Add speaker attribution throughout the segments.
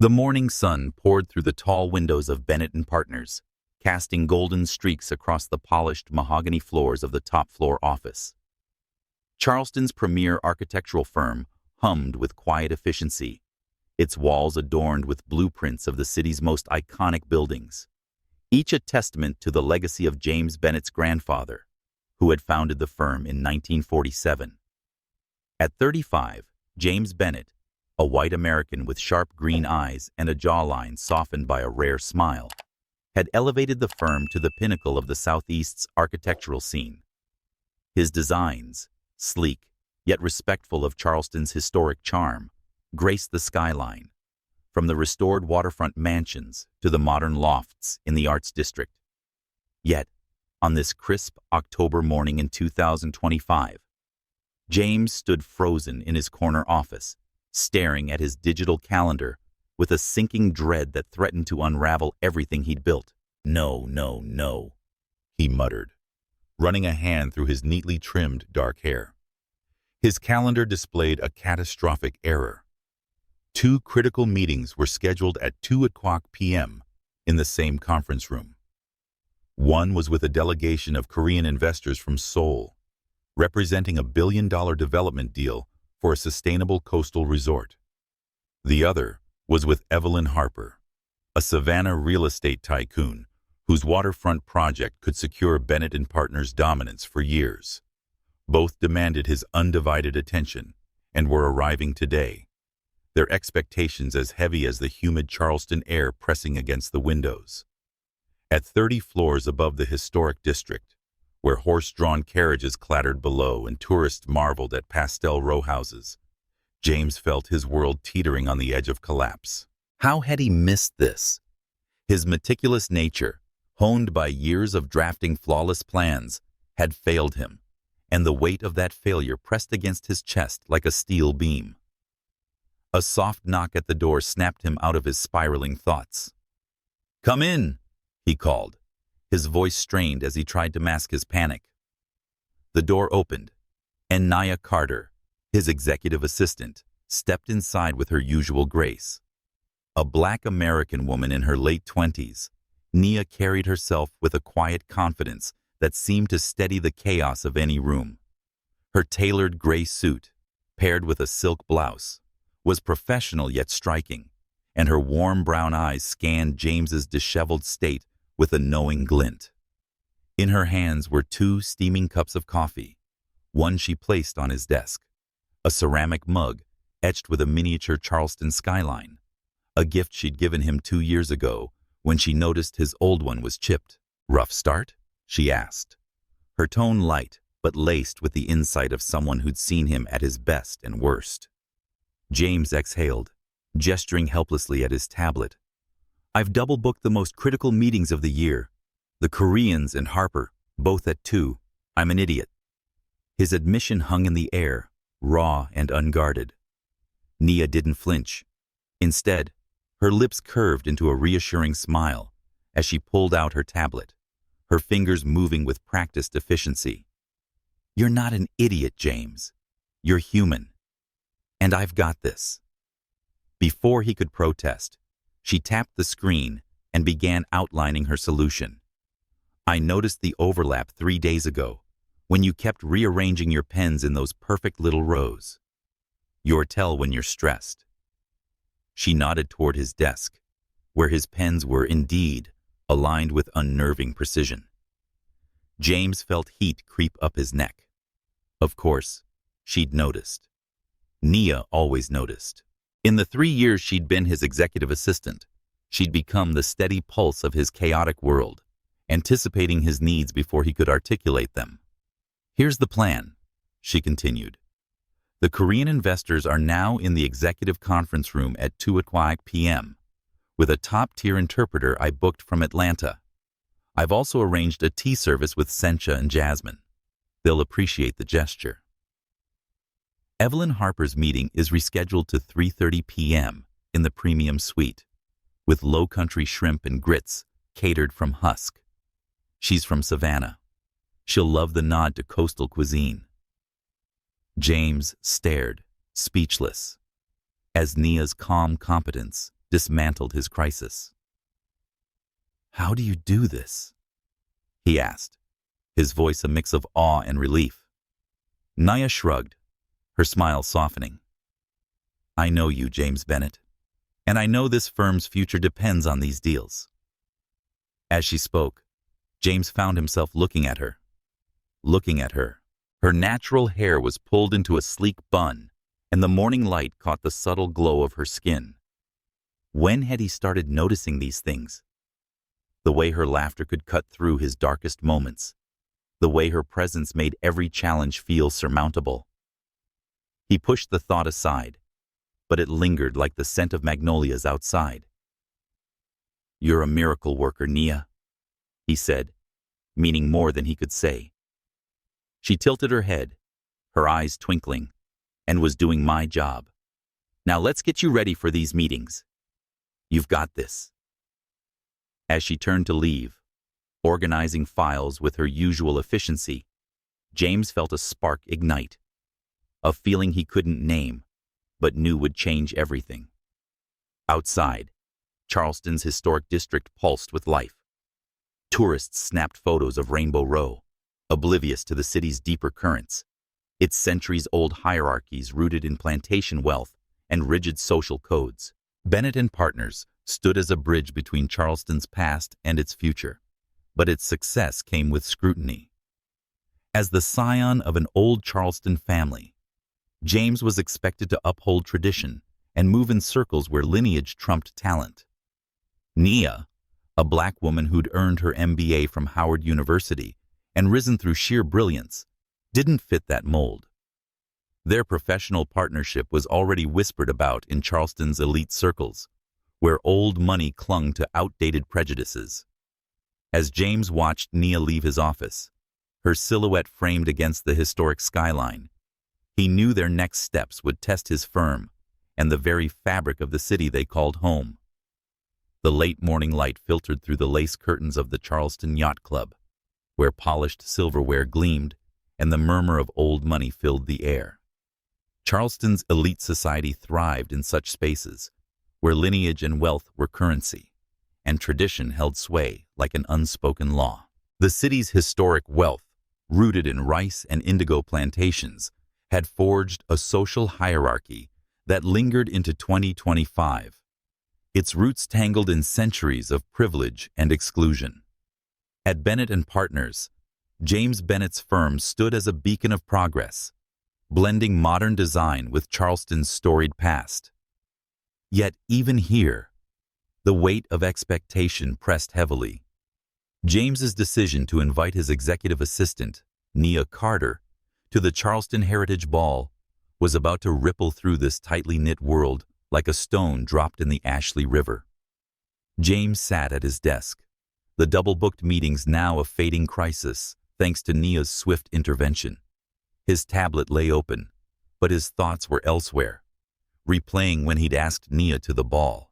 Speaker 1: The morning sun poured through the tall windows of Bennett and Partners, casting golden streaks across the polished mahogany floors of the top-floor office. Charleston's premier architectural firm hummed with quiet efficiency, its walls adorned with blueprints of the city's most iconic buildings, each a testament to the legacy of James Bennett's grandfather, who had founded the firm in 1947. At 35, James Bennett, a white American with sharp green eyes and a jawline softened by a rare smile, had elevated the firm to the pinnacle of the Southeast's architectural scene. His designs, sleek yet respectful of Charleston's historic charm, graced the skyline, from the restored waterfront mansions to the modern lofts in the Arts District. Yet, on this crisp October morning in 2025, James stood frozen in his corner office, staring at his digital calendar with a sinking dread that threatened to unravel everything he'd built. "No, no, no," he muttered, running a hand through his neatly trimmed dark hair. His calendar displayed a catastrophic error. 2 critical meetings were scheduled at 2:00 p.m. in the same conference room. One was with a delegation of Korean investors from Seoul, representing a billion-dollar development deal for a sustainable coastal resort. The other was with Evelyn Harper, a Savannah real estate tycoon whose waterfront project could secure Bennett and Partners' dominance for years. Both demanded his undivided attention and were arriving today, their expectations as heavy as the humid Charleston air pressing against the windows. At 30 floors above the historic district, where horse-drawn carriages clattered below and tourists marveled at pastel row houses, James felt his world teetering on the edge of collapse. How had he missed this? His meticulous nature, honed by years of drafting flawless plans, had failed him, and the weight of that failure pressed against his chest like a steel beam. A soft knock at the door snapped him out of his spiraling thoughts. "Come in," he called, his voice strained as he tried to mask his panic. The door opened, and Nia Carter, his executive assistant, stepped inside with her usual grace. A Black American woman in her late 20s, Nia carried herself with a quiet confidence that seemed to steady the chaos of any room. Her tailored gray suit, paired with a silk blouse, was professional yet striking, and her warm brown eyes scanned James's disheveled state with a knowing glint. In her hands were 2 steaming cups of coffee. One she placed on his desk, a ceramic mug etched with a miniature Charleston skyline, a gift she'd given him 2 years ago when she noticed his old one was chipped. "Rough start?" she asked, her tone light but laced with the insight of someone who'd seen him at his best and worst. James exhaled, gesturing helplessly at his tablet. "I've double-booked the most critical meetings of the year. The Koreans and Harper, both at 2. I'm an idiot." His admission hung in the air, raw and unguarded. Nia didn't flinch. Instead, her lips curved into a reassuring smile as she pulled out her tablet, her fingers moving with practiced efficiency. "You're not an idiot, James. You're human. And I've got this." Before he could protest, she tapped the screen and began outlining her solution. "I noticed the overlap 3 days ago when you kept rearranging your pens in those perfect little rows. You'll tell when you're stressed." She nodded toward his desk, where his pens were indeed aligned with unnerving precision. James felt heat creep up his neck. Of course, she'd noticed. Nia always noticed. In the 3 years she'd been his executive assistant, she'd become the steady pulse of his chaotic world, anticipating his needs before he could articulate them. "Here's the plan," she continued. "The Korean investors are now in the executive conference room at 2:00 p.m. with a top-tier interpreter I booked from Atlanta. I've also arranged a tea service with Sencha and Jasmine. They'll appreciate the gesture." Evelyn Harper's meeting is rescheduled to 3:30 p.m. in the premium suite, with low-country shrimp and grits catered from Husk. She's from Savannah. She'll love the nod to coastal cuisine. James stared, speechless, as Nia's calm competence dismantled his crisis. "How do you do this?" he asked, his voice a mix of awe and relief. Nia shrugged, her smile softening. "I know you, James Bennett, and I know this firm's future depends on these deals." As she spoke, James found himself looking at her. Her natural hair was pulled into a sleek bun, and the morning light caught the subtle glow of her skin. When had he started noticing these things? The way her laughter could cut through his darkest moments. The way her presence made every challenge feel surmountable. He pushed the thought aside, but it lingered like the scent of magnolias outside. "You're a miracle worker, Nia," he said, meaning more than he could say. She tilted her head, her eyes twinkling, and was doing my job. "Now let's get you ready for these meetings. You've got this." As she turned to leave, organizing files with her usual efficiency, James felt a spark ignite, a feeling he couldn't name, but knew would change everything. Outside, Charleston's historic district pulsed with life. Tourists snapped photos of Rainbow Row, oblivious to the city's deeper currents, its centuries-old hierarchies rooted in plantation wealth and rigid social codes. Bennett and Partners stood as a bridge between Charleston's past and its future, but its success came with scrutiny. As the scion of an old Charleston family, James was expected to uphold tradition and move in circles where lineage trumped talent. Nia, a black woman who'd earned her MBA from Howard University and risen through sheer brilliance, didn't fit that mold. Their professional partnership was already whispered about in Charleston's elite circles, where old money clung to outdated prejudices. As James watched Nia leave his office, her silhouette framed against the historic skyline, he knew their next steps would test his firm and the very fabric of the city they called home. The late morning light filtered through the lace curtains of the Charleston Yacht Club, where polished silverware gleamed and the murmur of old money filled the air. Charleston's elite society thrived in such spaces, where lineage and wealth were currency, and tradition held sway like an unspoken law. The city's historic wealth, rooted in rice and indigo plantations, had forged a social hierarchy that lingered into 2025, its roots tangled in centuries of privilege and exclusion. At Bennett and Partners, James Bennett's firm stood as a beacon of progress, blending modern design with Charleston's storied past. Yet even here, the weight of expectation pressed heavily. James's decision to invite his executive assistant, Nia Carter, to the Charleston Heritage Ball was about to ripple through this tightly knit world like a stone dropped in the Ashley River. James sat at his desk, the double-booked meetings now a fading crisis thanks to Nia's swift intervention. His tablet lay open, but his thoughts were elsewhere, replaying when he'd asked Nia to the ball.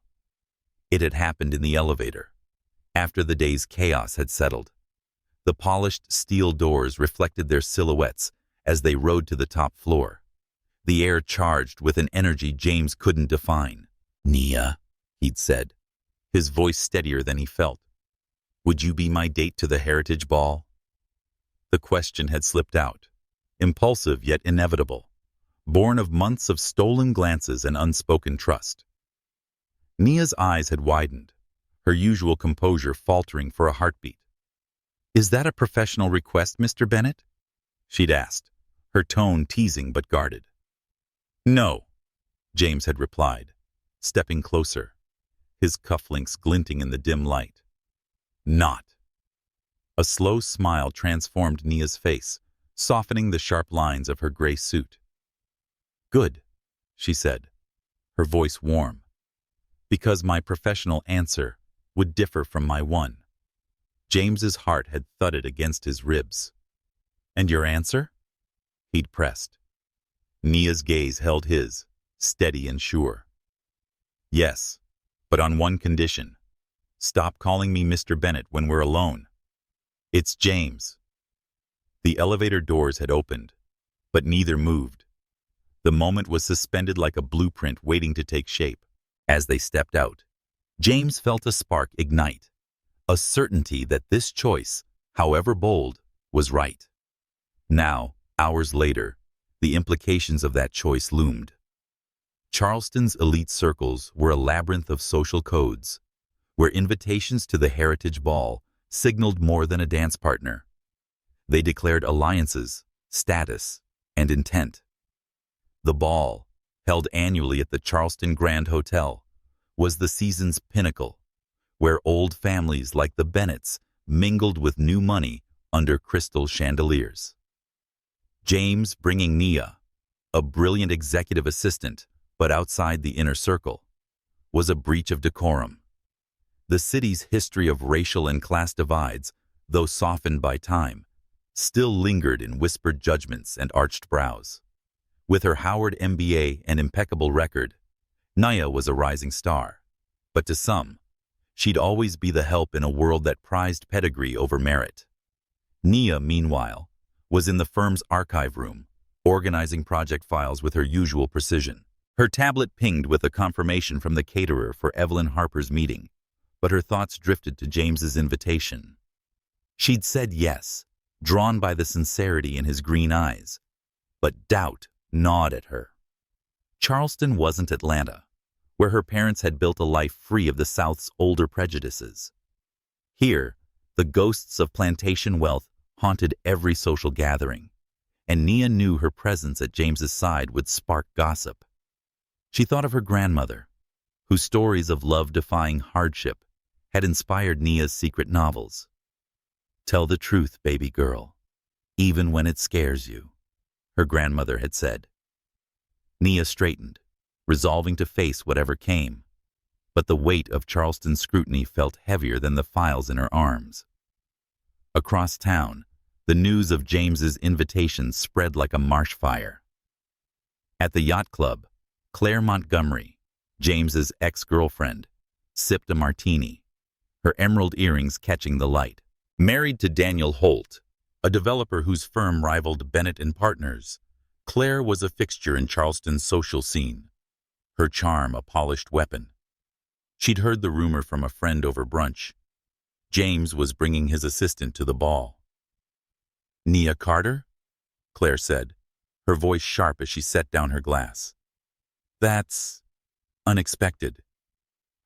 Speaker 1: It had happened in the elevator, after the day's chaos had settled. The polished steel doors reflected their silhouettes as they rode to the top floor, the air charged with an energy James couldn't define. "Nia," he'd said, his voice steadier than he felt, "would you be my date to the Heritage Ball?" The question had slipped out, impulsive yet inevitable, born of months of stolen glances and unspoken trust. Nia's eyes had widened, her usual composure faltering for a heartbeat. "Is that a professional request, Mr. Bennett?" she'd asked, her tone teasing but guarded. "No," James had replied, stepping closer, his cufflinks glinting in the dim light. "Not." A slow smile transformed Nia's face, softening the sharp lines of her gray suit. "Good," she said, her voice warm, "because my professional answer would differ from my one." James's heart had thudded against his ribs. "And your answer?" He'd pressed. Nia's gaze held his, steady and sure. "Yes, but on one condition. Stop calling me Mr. Bennett when we're alone. It's James." The elevator doors had opened, but neither moved. The moment was suspended like a blueprint waiting to take shape. As they stepped out, James felt a spark ignite, a certainty that this choice, however bold, was right. Now, hours later, the implications of that choice loomed. Charleston's elite circles were a labyrinth of social codes, where invitations to the Heritage Ball signaled more than a dance partner. They declared alliances, status, and intent. The ball, held annually at the Charleston Grand Hotel, was the season's pinnacle, where old families like the Bennetts mingled with new money under crystal chandeliers. James bringing Nia, a brilliant executive assistant but outside the inner circle, was a breach of decorum. The city's history of racial and class divides, though softened by time, still lingered in whispered judgments and arched brows. With her Howard MBA and impeccable record, Nia was a rising star. But to some, she'd always be the help in a world that prized pedigree over merit. Nia, meanwhile, was in the firm's archive room, organizing project files with her usual precision. Her tablet pinged with a confirmation from the caterer for Evelyn Harper's meeting, but her thoughts drifted to James's invitation. She'd said yes, drawn by the sincerity in his green eyes, but doubt gnawed at her. Charleston wasn't Atlanta, where her parents had built a life free of the South's older prejudices. Here, the ghosts of plantation wealth haunted every social gathering, and Nia knew her presence at James's side would spark gossip. She thought of her grandmother, whose stories of love-defying hardship had inspired Nia's secret novels. "Tell the truth, baby girl, even when it scares you," her grandmother had said. Nia straightened, resolving to face whatever came, but the weight of Charleston's scrutiny felt heavier than the files in her arms. Across town, the news of James's invitation spread like a marsh fire. At the yacht club, Clare Montgomery, James's ex-girlfriend, sipped a martini, her emerald earrings catching the light. Married to Daniel Holt, a developer whose firm rivaled Bennett and Partners, Clare was a fixture in Charleston's social scene, her charm a polished weapon. She'd heard the rumor from a friend over brunch. James was bringing his assistant to the ball. "Nia Carter?" Clare said, her voice sharp as she set down her glass. "That's unexpected."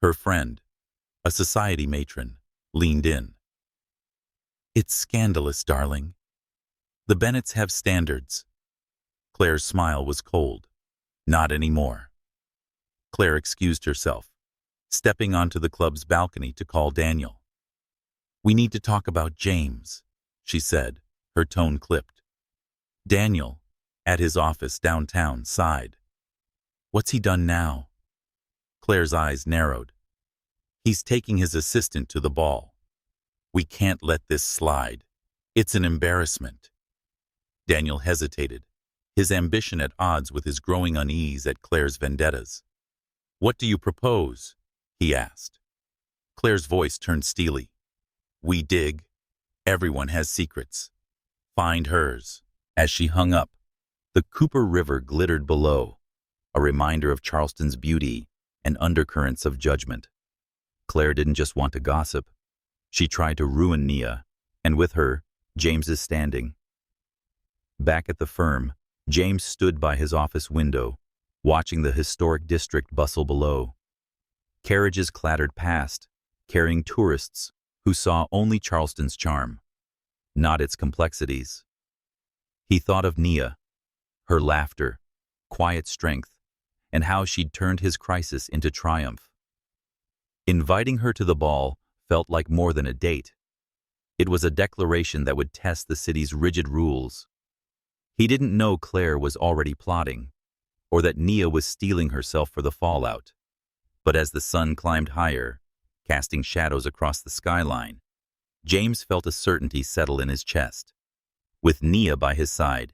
Speaker 1: Her friend, a society matron, leaned in. "It's scandalous, darling. The Bennetts have standards." Claire's smile was cold. "Not anymore." Clare excused herself, stepping onto the club's balcony to call Daniel. "We need to talk about James," she said, her tone clipped. Daniel, at his office downtown, sighed. "What's he done now?" Claire's eyes narrowed. "He's taking his assistant to the ball. We can't let this slide. It's an embarrassment." Daniel hesitated, his ambition at odds with his growing unease at Claire's vendettas. "What do you propose?" he asked. Claire's voice turned steely. "We dig. Everyone has secrets. Find hers." As she hung up, the Cooper River glittered below, a reminder of Charleston's beauty and undercurrents of judgment. Clare didn't just want to gossip. She tried to ruin Nia, and with her, James's standing. Back at the firm, James stood by his office window, watching the historic district bustle below. Carriages clattered past, carrying tourists who saw only Charleston's charm, not its complexities. He thought of Nia, her laughter, quiet strength, and how she'd turned his crisis into triumph. Inviting her to the ball felt like more than a date. It was a declaration that would test the city's rigid rules. He didn't know Clare was already plotting, or that Nia was steeling herself for the fallout. But as the sun climbed higher, casting shadows across the skyline, James felt a certainty settle in his chest. With Nia by his side,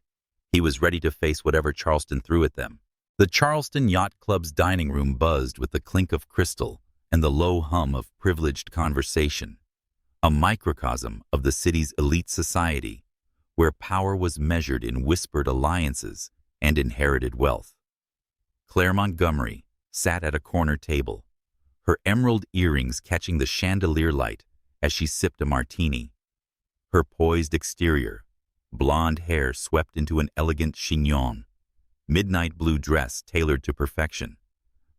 Speaker 1: he was ready to face whatever Charleston threw at them. The Charleston Yacht Club's dining room buzzed with the clink of crystal and the low hum of privileged conversation, a microcosm of the city's elite society, where power was measured in whispered alliances and inherited wealth. Clare Montgomery sat at a corner table, her emerald earrings catching the chandelier light as she sipped a martini. Her poised exterior, blonde hair swept into an elegant chignon, midnight blue dress tailored to perfection,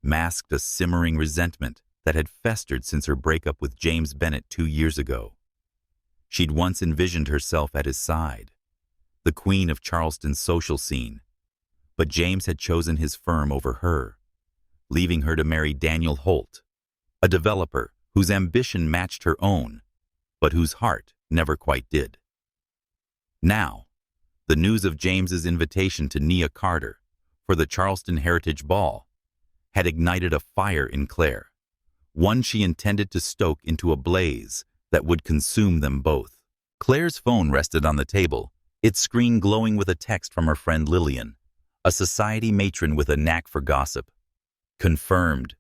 Speaker 1: masked a simmering resentment that had festered since her breakup with James Bennett 2 years ago. She'd once envisioned herself at his side, the queen of Charleston's social scene, but James had chosen his firm over her, leaving her to marry Daniel Holt, a developer whose ambition matched her own, but whose heart never quite did. Now, the news of James's invitation to Nia Carter for the Charleston Heritage Ball had ignited a fire in Clare, one she intended to stoke into a blaze that would consume them both. Clare's phone rested on the table, its screen glowing with a text from her friend Lillian, a society matron with a knack for gossip. Confirmed.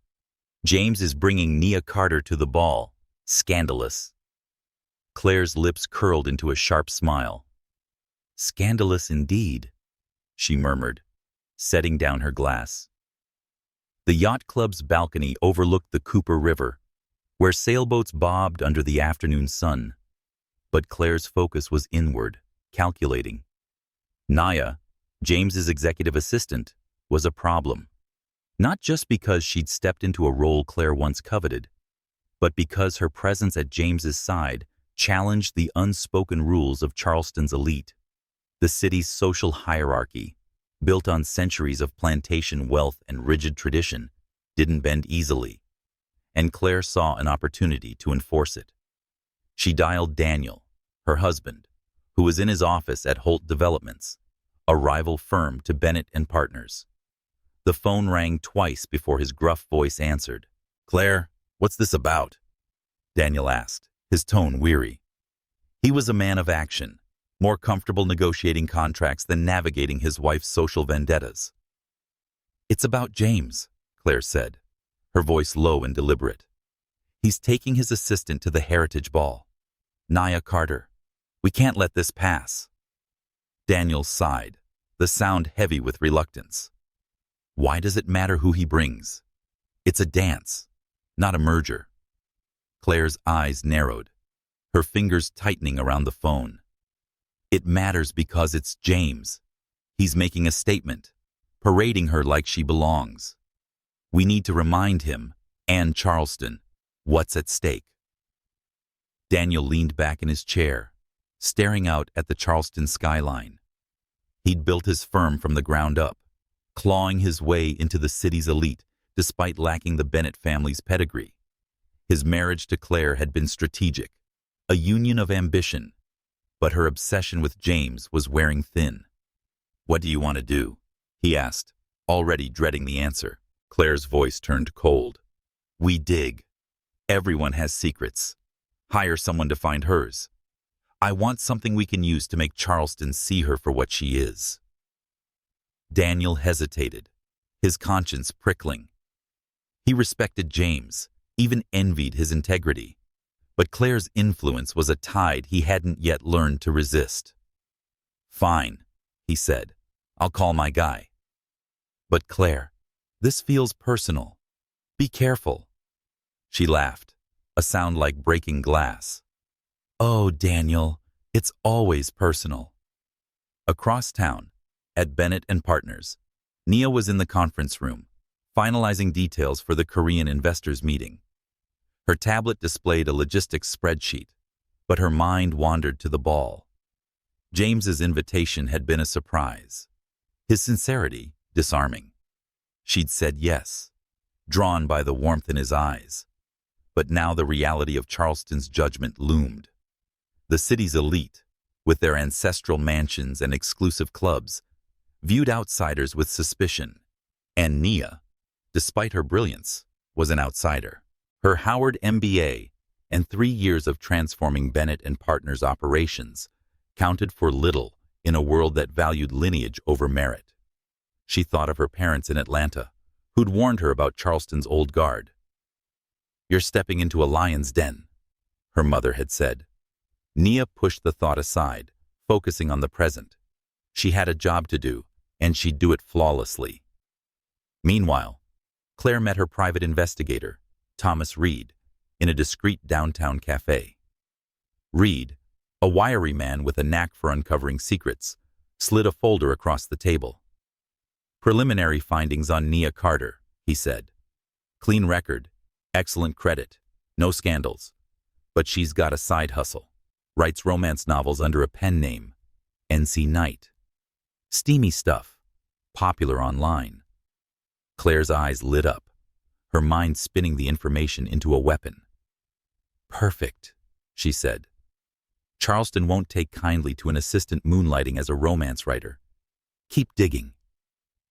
Speaker 1: James is bringing Nia Carter to the ball. Scandalous. Clare's lips curled into a sharp smile. Scandalous indeed, she murmured, setting down her glass. The yacht club's balcony overlooked the Cooper River, where sailboats bobbed under the afternoon sun. But Clare's focus was inward, calculating. Nia, James's executive assistant, was a problem. Not just because she'd stepped into a role Clare once coveted, but because her presence at James's side challenged the unspoken rules of Charleston's elite. The city's social hierarchy, built on centuries of plantation wealth and rigid tradition, didn't bend easily, and Clare saw an opportunity to enforce it. She dialed Daniel, her husband, who was in his office at Holt Developments, a rival firm to Bennett and Partners. The phone rang twice before his gruff voice answered. "Clare, what's this about?" Daniel asked, his tone weary. He was a man of action, more comfortable negotiating contracts than navigating his wife's social vendettas. "It's about James," Clare said, her voice low and deliberate. "He's taking his assistant to the Heritage Ball. Nia Carter. We can't let this pass." Daniel sighed, the sound heavy with reluctance. "Why does it matter who he brings? It's a dance, not a merger." Clare's eyes narrowed, her fingers tightening around the phone. "It matters because it's James. He's making a statement, parading her like she belongs. We need to remind him, and Charleston, what's at stake." Daniel leaned back in his chair, staring out at the Charleston skyline. He'd built his firm from the ground up, clawing his way into the city's elite despite lacking the Bennett family's pedigree. His marriage to Clare had been strategic, a union of ambition, but her obsession with James was wearing thin. "What do you want to do?" he asked, already dreading the answer. Clare's voice turned cold. "We dig. Everyone has secrets. Hire someone to find hers. I want something we can use to make Charleston see her for what she is." Daniel hesitated, his conscience prickling. He respected James, even envied his integrity, but Clare's influence was a tide he hadn't yet learned to resist. "Fine," he said. "I'll call my guy." "But Clare, this feels personal. Be careful." She laughed, a sound like breaking glass. "Oh, Daniel, it's always personal." Across town, at Bennett and Partners, Nia was in the conference room, finalizing details for the Korean investors' meeting. Her tablet displayed a logistics spreadsheet, but her mind wandered to the ball. James's invitation had been a surprise, his sincerity disarming. She'd said yes, drawn by the warmth in his eyes. But now the reality of Charleston's judgment loomed. The city's elite, with their ancestral mansions and exclusive clubs, viewed outsiders with suspicion, and Nia, despite her brilliance, was an outsider. Her Howard MBA and 3 years of transforming Bennett and Partners operations counted for little in a world that valued lineage over merit. She thought of her parents in Atlanta, who'd warned her about Charleston's old guard. "You're stepping into a lion's den," her mother had said. Nia pushed the thought aside, focusing on the present. She had a job to do, and she'd do it flawlessly. Meanwhile, Clare met her private investigator, Thomas Reed, in a discreet downtown cafe. Reed, a wiry man with a knack for uncovering secrets, slid a folder across the table. "Preliminary findings on Nia Carter," he said. "Clean record, excellent credit, no scandals. But she's got a side hustle. Writes romance novels under a pen name, NC Knight. Steamy stuff, popular online." Claire's eyes lit up, her mind spinning the information into a weapon. "Perfect," she said. "Charleston won't take kindly to an assistant moonlighting as a romance writer. Keep digging.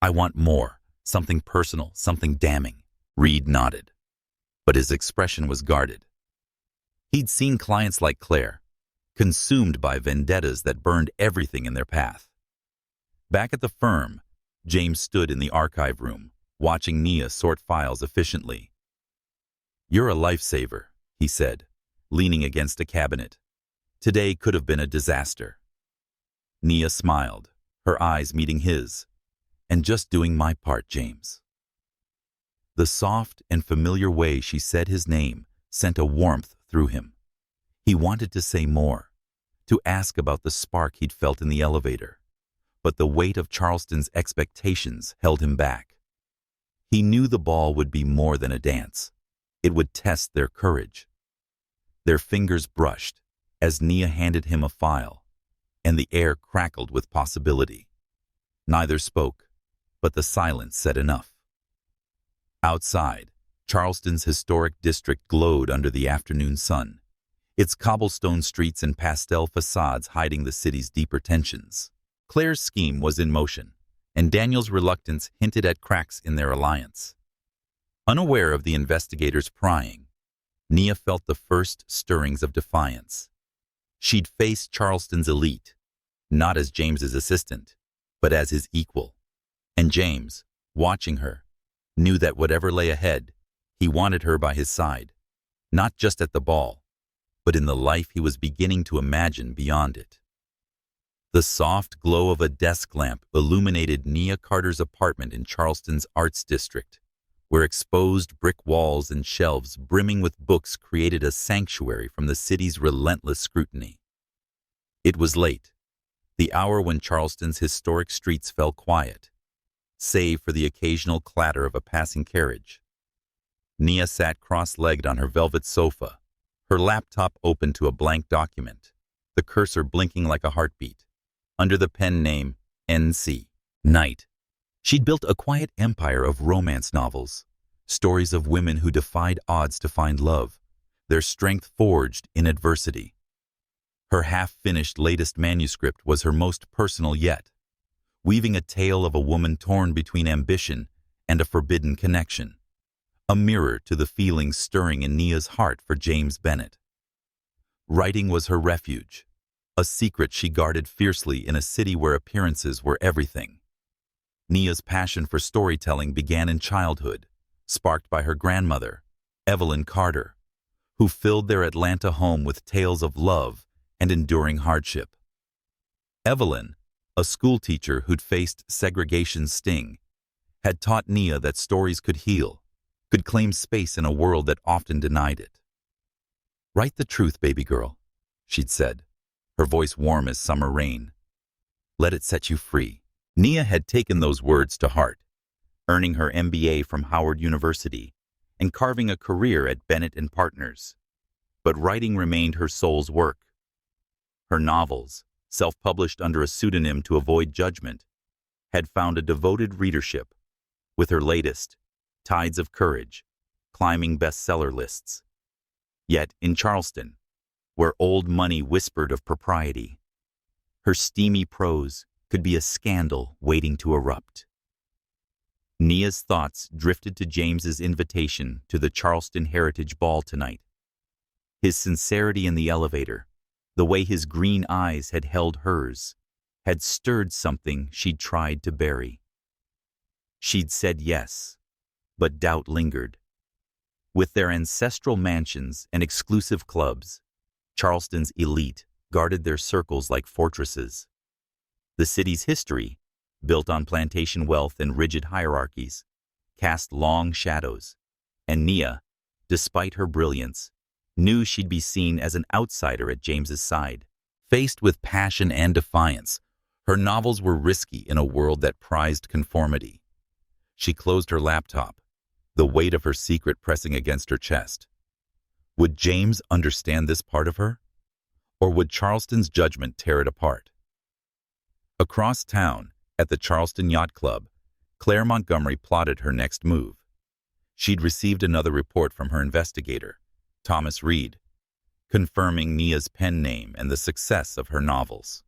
Speaker 1: I want more, something personal, something damning." Reed nodded, but his expression was guarded. He'd seen clients like Clare, consumed by vendettas that burned everything in their path. Back at the firm, James stood in the archive room, watching Nia sort files efficiently. "You're a lifesaver," he said, leaning against a cabinet. "Today could have been a disaster." Nia smiled, her eyes meeting his. "And just doing my part, James." The soft and familiar way she said his name sent a warmth through him. He wanted to say more, to ask about the spark he'd felt in the elevator, but the weight of Charleston's expectations held him back. He knew the ball would be more than a dance. It would test their courage. Their fingers brushed as Nia handed him a file, and the air crackled with possibility. Neither spoke, but the silence said enough. Outside, Charleston's historic district glowed under the afternoon sun, its cobblestone streets and pastel facades hiding the city's deeper tensions. Claire's scheme was in motion, and Daniel's reluctance hinted at cracks in their alliance. Unaware of the investigators prying, Nia felt the first stirrings of defiance. She'd faced Charleston's elite, not as James's assistant, but as his equal. And James, watching her, knew that whatever lay ahead, he wanted her by his side, not just at the ball, but in the life he was beginning to imagine beyond it. The soft glow of a desk lamp illuminated Nia Carter's apartment in Charleston's Arts District, where exposed brick walls and shelves brimming with books created a sanctuary from the city's relentless scrutiny. It was late, the hour when Charleston's historic streets fell quiet, save for the occasional clatter of a passing carriage. Nia sat cross-legged on her velvet sofa, her laptop open to a blank document, the cursor blinking like a heartbeat. Under the pen name NC Knight, she'd built a quiet empire of romance novels, stories of women who defied odds to find love, their strength forged in adversity. Her half-finished latest manuscript was her most personal yet, weaving a tale of a woman torn between ambition and a forbidden connection, a mirror to the feelings stirring in Nia's heart for James Bennett. Writing was her refuge, a secret she guarded fiercely in a city where appearances were everything. Nia's passion for storytelling began in childhood, sparked by her grandmother, Nia Carter, who filled their Atlanta home with tales of love and enduring hardship. Evelyn, a schoolteacher who'd faced segregation's sting, had taught Nia that stories could heal, could claim space in a world that often denied it. "Write the truth, baby girl," she'd said, her voice warm as summer rain. "Let it set you free." Nia had taken those words to heart, earning her MBA from Howard University and carving a career at Bennett and Partners. But writing remained her soul's work. Her novels, self-published under a pseudonym to avoid judgment, had found a devoted readership, with her latest, Tides of Courage, climbing bestseller lists. Yet in Charleston, where old money whispered of propriety, her steamy prose could be a scandal waiting to erupt. Nia's thoughts drifted to James's invitation to the Charleston Heritage Ball tonight. His sincerity in the elevator, the way his green eyes had held hers, had stirred something she'd tried to bury. She'd said yes, but doubt lingered. With their ancestral mansions and exclusive clubs, Charleston's elite guarded their circles like fortresses. The city's history, built on plantation wealth and rigid hierarchies, cast long shadows, and Nia, despite her brilliance, knew she'd be seen as an outsider at James's side. Faced with passion and defiance, her novels were risky in a world that prized conformity. She closed her laptop, the weight of her secret pressing against her chest. Would James understand this part of her? Or would Charleston's judgment tear it apart? Across town, at the Charleston Yacht Club, Clare Montgomery plotted her next move. She'd received another report from her investigator, Thomas Reed, confirming Nia's pen name and the success of her novels.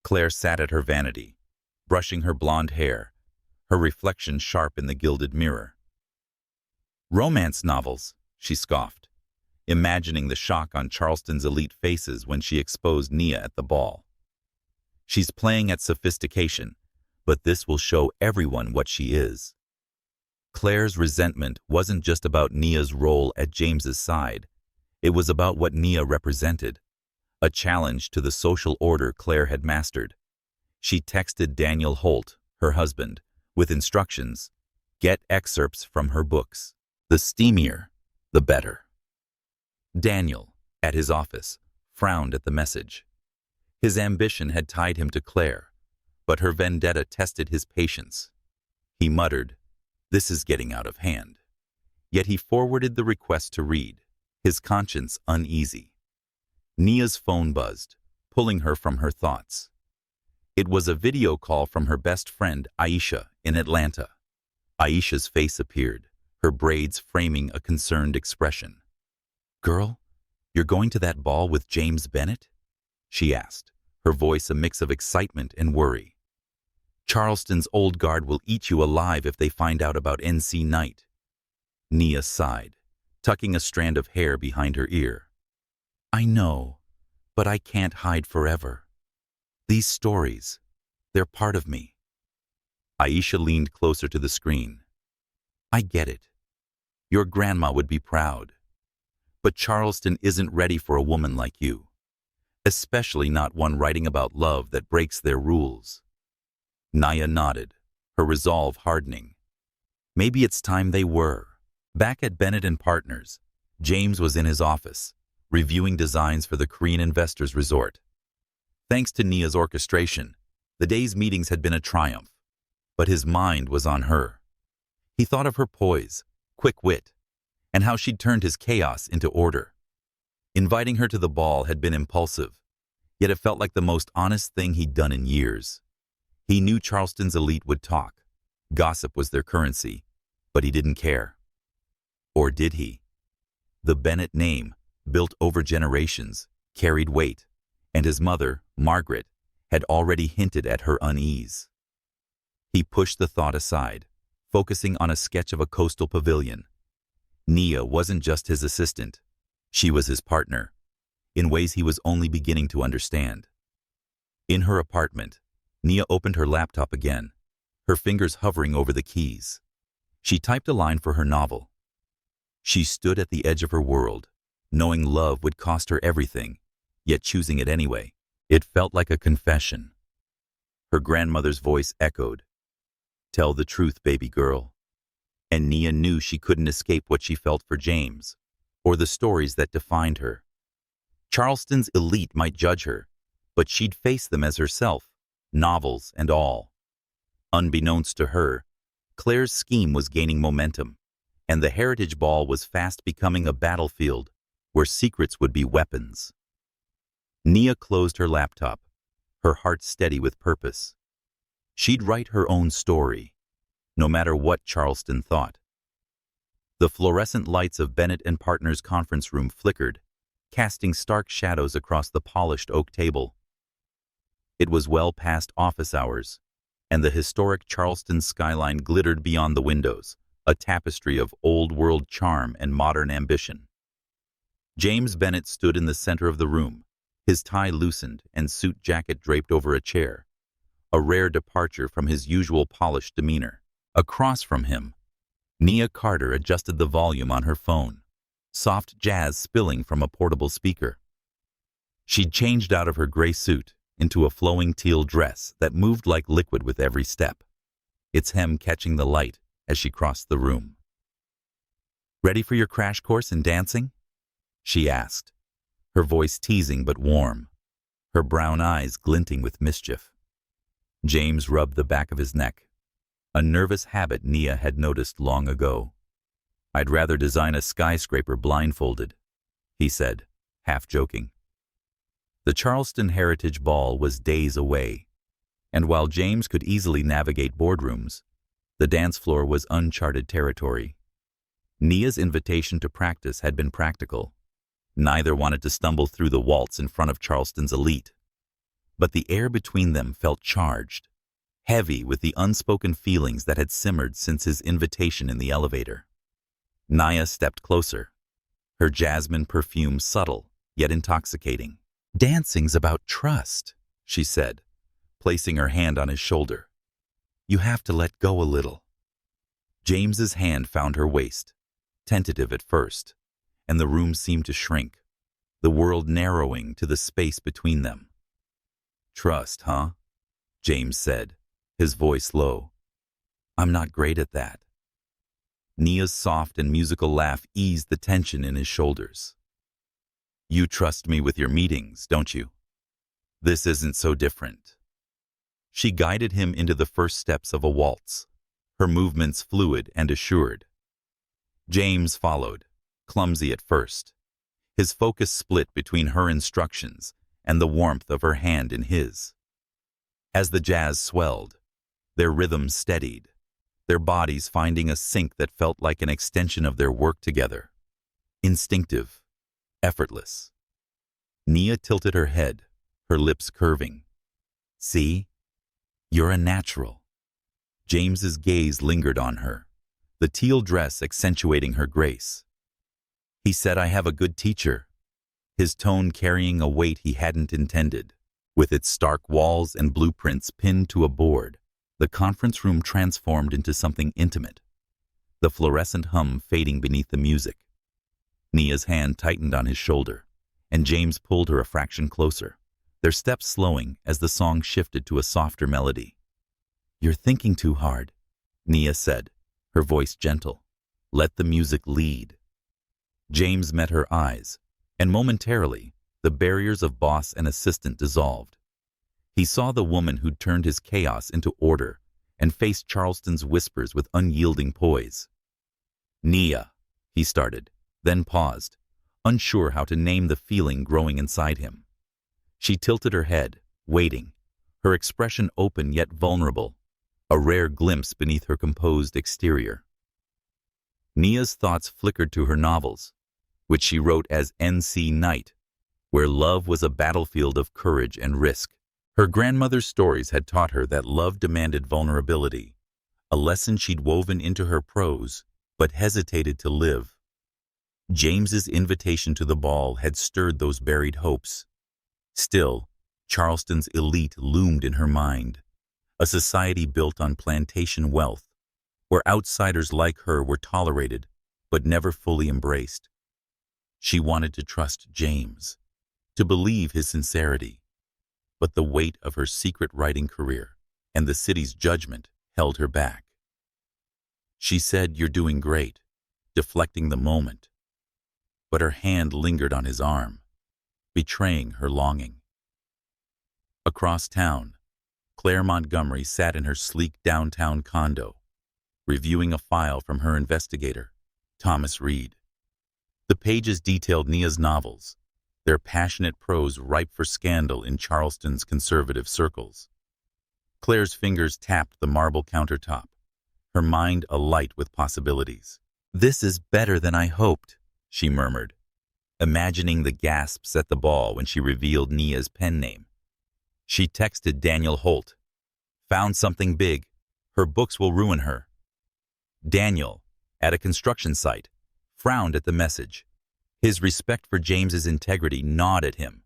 Speaker 1: Clare sat at her vanity, brushing her blonde hair, her reflection sharp in the gilded mirror. "Romance novels," she scoffed, imagining the shock on Charleston's elite faces when she exposed Nia at the ball. "She's playing at sophistication, but this will show everyone what she is." Clare's resentment wasn't just about Nia's role at James's side. It was about what Nia represented, a challenge to the social order Clare had mastered. She texted Daniel Holt, her husband, with instructions: get excerpts from her books. The steamier, the better. Daniel, at his office, frowned at the message. His ambition had tied him to Clare, but her vendetta tested his patience. He muttered, "This is getting out of hand." Yet he forwarded the request to Reed, his conscience uneasy. Nia's phone buzzed, pulling her from her thoughts. It was a video call from her best friend, Aisha, in Atlanta. Aisha's face appeared, her braids framing a concerned expression. "Girl, you're going to that ball with James Bennett?" she asked, her voice a mix of excitement and worry. "Charleston's old guard will eat you alive if they find out about NC Night." Nia sighed, tucking a strand of hair behind her ear. "I know, but I can't hide forever. These stories, they're part of me." Aisha leaned closer to the screen. "I get it. Your grandma would be proud. But Charleston isn't ready for a woman like you, especially not one writing about love that breaks their rules." Nia nodded, her resolve hardening. Maybe it's time they were. Back at Bennett and Partners, James was in his office, reviewing designs for the Korean Investors Resort. Thanks to Nia's orchestration, the day's meetings had been a triumph, but his mind was on her. He thought of her poise, quick wit, and how she'd turned his chaos into order. Inviting her to the ball had been impulsive, yet it felt like the most honest thing he'd done in years. He knew Charleston's elite would talk. Gossip was their currency, but he didn't care. Or did he? The Bennett name, built over generations, carried weight, and his mother, Margaret, had already hinted at her unease. He pushed the thought aside, focusing on a sketch of a coastal pavilion. Nia wasn't just his assistant. She was his partner, in ways he was only beginning to understand. In her apartment, Nia opened her laptop again, her fingers hovering over the keys. She typed a line for her novel. She stood at the edge of her world, knowing love would cost her everything, yet choosing it anyway. It felt like a confession. Her grandmother's voice echoed, "Tell the truth, baby girl." And Nia knew she couldn't escape what she felt for James, or the stories that defined her. Charleston's elite might judge her, but she'd face them as herself, novels and all. Unbeknownst to her, Clare's scheme was gaining momentum, and the Heritage Ball was fast becoming a battlefield where secrets would be weapons. Nia closed her laptop, her heart steady with purpose. She'd write her own story, no matter what Charleston thought. The fluorescent lights of Bennett and Partners' conference room flickered, casting stark shadows across the polished oak table. It was well past office hours, and the historic Charleston skyline glittered beyond the windows, a tapestry of old-world charm and modern ambition. James Bennett stood in the center of the room, his tie loosened and suit jacket draped over a chair, a rare departure from his usual polished demeanor. Across from him, Nia Carter adjusted the volume on her phone, soft jazz spilling from a portable speaker. She'd changed out of her gray suit into a flowing teal dress that moved like liquid with every step, its hem catching the light as she crossed the room. Ready for your crash course in dancing? She asked, her voice teasing but warm, her brown eyes glinting with mischief. James rubbed the back of his neck, a nervous habit Nia had noticed long ago. I'd rather design a skyscraper blindfolded, he said, half joking. The Charleston Heritage Ball was days away, and while James could easily navigate boardrooms, the dance floor was uncharted territory. Nia's invitation to practice had been practical. Neither wanted to stumble through the waltz in front of Charleston's elite. But the air between them felt charged, heavy with the unspoken feelings that had simmered since his invitation in the elevator. Nia stepped closer, her jasmine perfume subtle yet intoxicating. Dancing's about trust, she said, placing her hand on his shoulder. You have to let go a little. James's hand found her waist, tentative at first, and the room seemed to shrink, the world narrowing to the space between them. Trust, huh? James said, his voice low. I'm not great at that. Nia's soft and musical laugh eased the tension in his shoulders. You trust me with your meetings, don't you? This isn't so different. She guided him into the first steps of a waltz, her movements fluid and assured. James followed, clumsy at first, his focus split between her instructions and the warmth of her hand in his. As the jazz swelled, their rhythms steadied, their bodies finding a sync that felt like an extension of their work together. Instinctive, effortless. Nia tilted her head, her lips curving. See? You're a natural. James's gaze lingered on her, the teal dress accentuating her grace. He said I have a good teacher, his tone carrying a weight he hadn't intended. With its stark walls and blueprints pinned to a board, the conference room transformed into something intimate, the fluorescent hum fading beneath the music. Nia's hand tightened on his shoulder, and James pulled her a fraction closer, their steps slowing as the song shifted to a softer melody. You're thinking too hard, Nia said, her voice gentle. Let the music lead. James met her eyes, and momentarily, the barriers of boss and assistant dissolved. He saw the woman who'd turned his chaos into order and faced Charleston's whispers with unyielding poise. Nia, he started, then paused, unsure how to name the feeling growing inside him. She tilted her head, waiting, her expression open yet vulnerable, a rare glimpse beneath her composed exterior. Nia's thoughts flickered to her novels, which she wrote as N.C. Knight, where love was a battlefield of courage and risk. Her grandmother's stories had taught her that love demanded vulnerability, a lesson she'd woven into her prose, but hesitated to live. James's invitation to the ball had stirred those buried hopes. Still, Charleston's elite loomed in her mind, a society built on plantation wealth, where outsiders like her were tolerated, but never fully embraced. She wanted to trust James, to believe his sincerity, but the weight of her secret writing career and the city's judgment held her back. She said, "You're doing great," deflecting the moment, but her hand lingered on his arm, betraying her longing. Across town, Clare Montgomery sat in her sleek downtown condo, reviewing a file from her investigator, Thomas Reed. The pages detailed Nia's novels, their passionate prose ripe for scandal in Charleston's conservative circles. Clare's fingers tapped the marble countertop, her mind alight with possibilities. "This is better than I hoped," she murmured, imagining the gasps at the ball when she revealed Nia's pen name. She texted Daniel Holt, "Found something big. Her books will ruin her." Daniel, at a construction site, frowned at the message. His respect for James's integrity gnawed at him,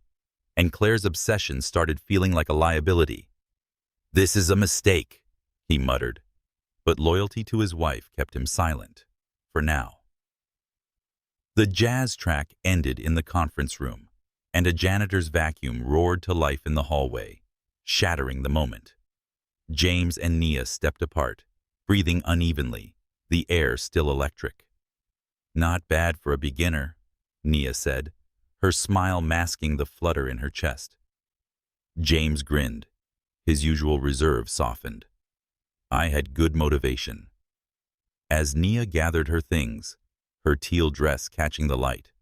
Speaker 1: and Clare's obsession started feeling like a liability. "This is a mistake," he muttered, but loyalty to his wife kept him silent, for now. The jazz track ended in the conference room, and a janitor's vacuum roared to life in the hallway, shattering the moment. James and Nia stepped apart, breathing unevenly, the air still electric. Not bad for a beginner, Nia said, her smile masking the flutter in her chest. James grinned, his usual reserve softened. I had good motivation. As Nia gathered her things, her teal dress catching the light,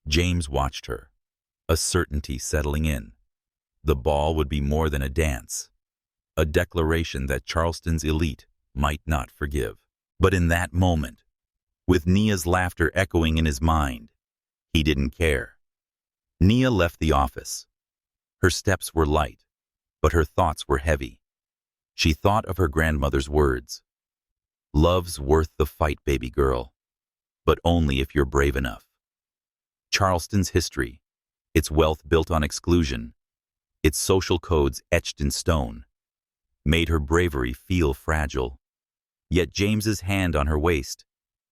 Speaker 1: James watched her, a certainty settling in. The ball would be more than a dance, a declaration that Charleston's elite might not forgive. But in that moment, with Nia's laughter echoing in his mind, he didn't care. Nia left the office. Her steps were light, but her thoughts were heavy. She thought of her grandmother's words. Love's worth the fight, baby girl, but only if you're brave enough. Charleston's history, its wealth built on exclusion, its social codes etched in stone, made her bravery feel fragile. Yet James's hand on her waist,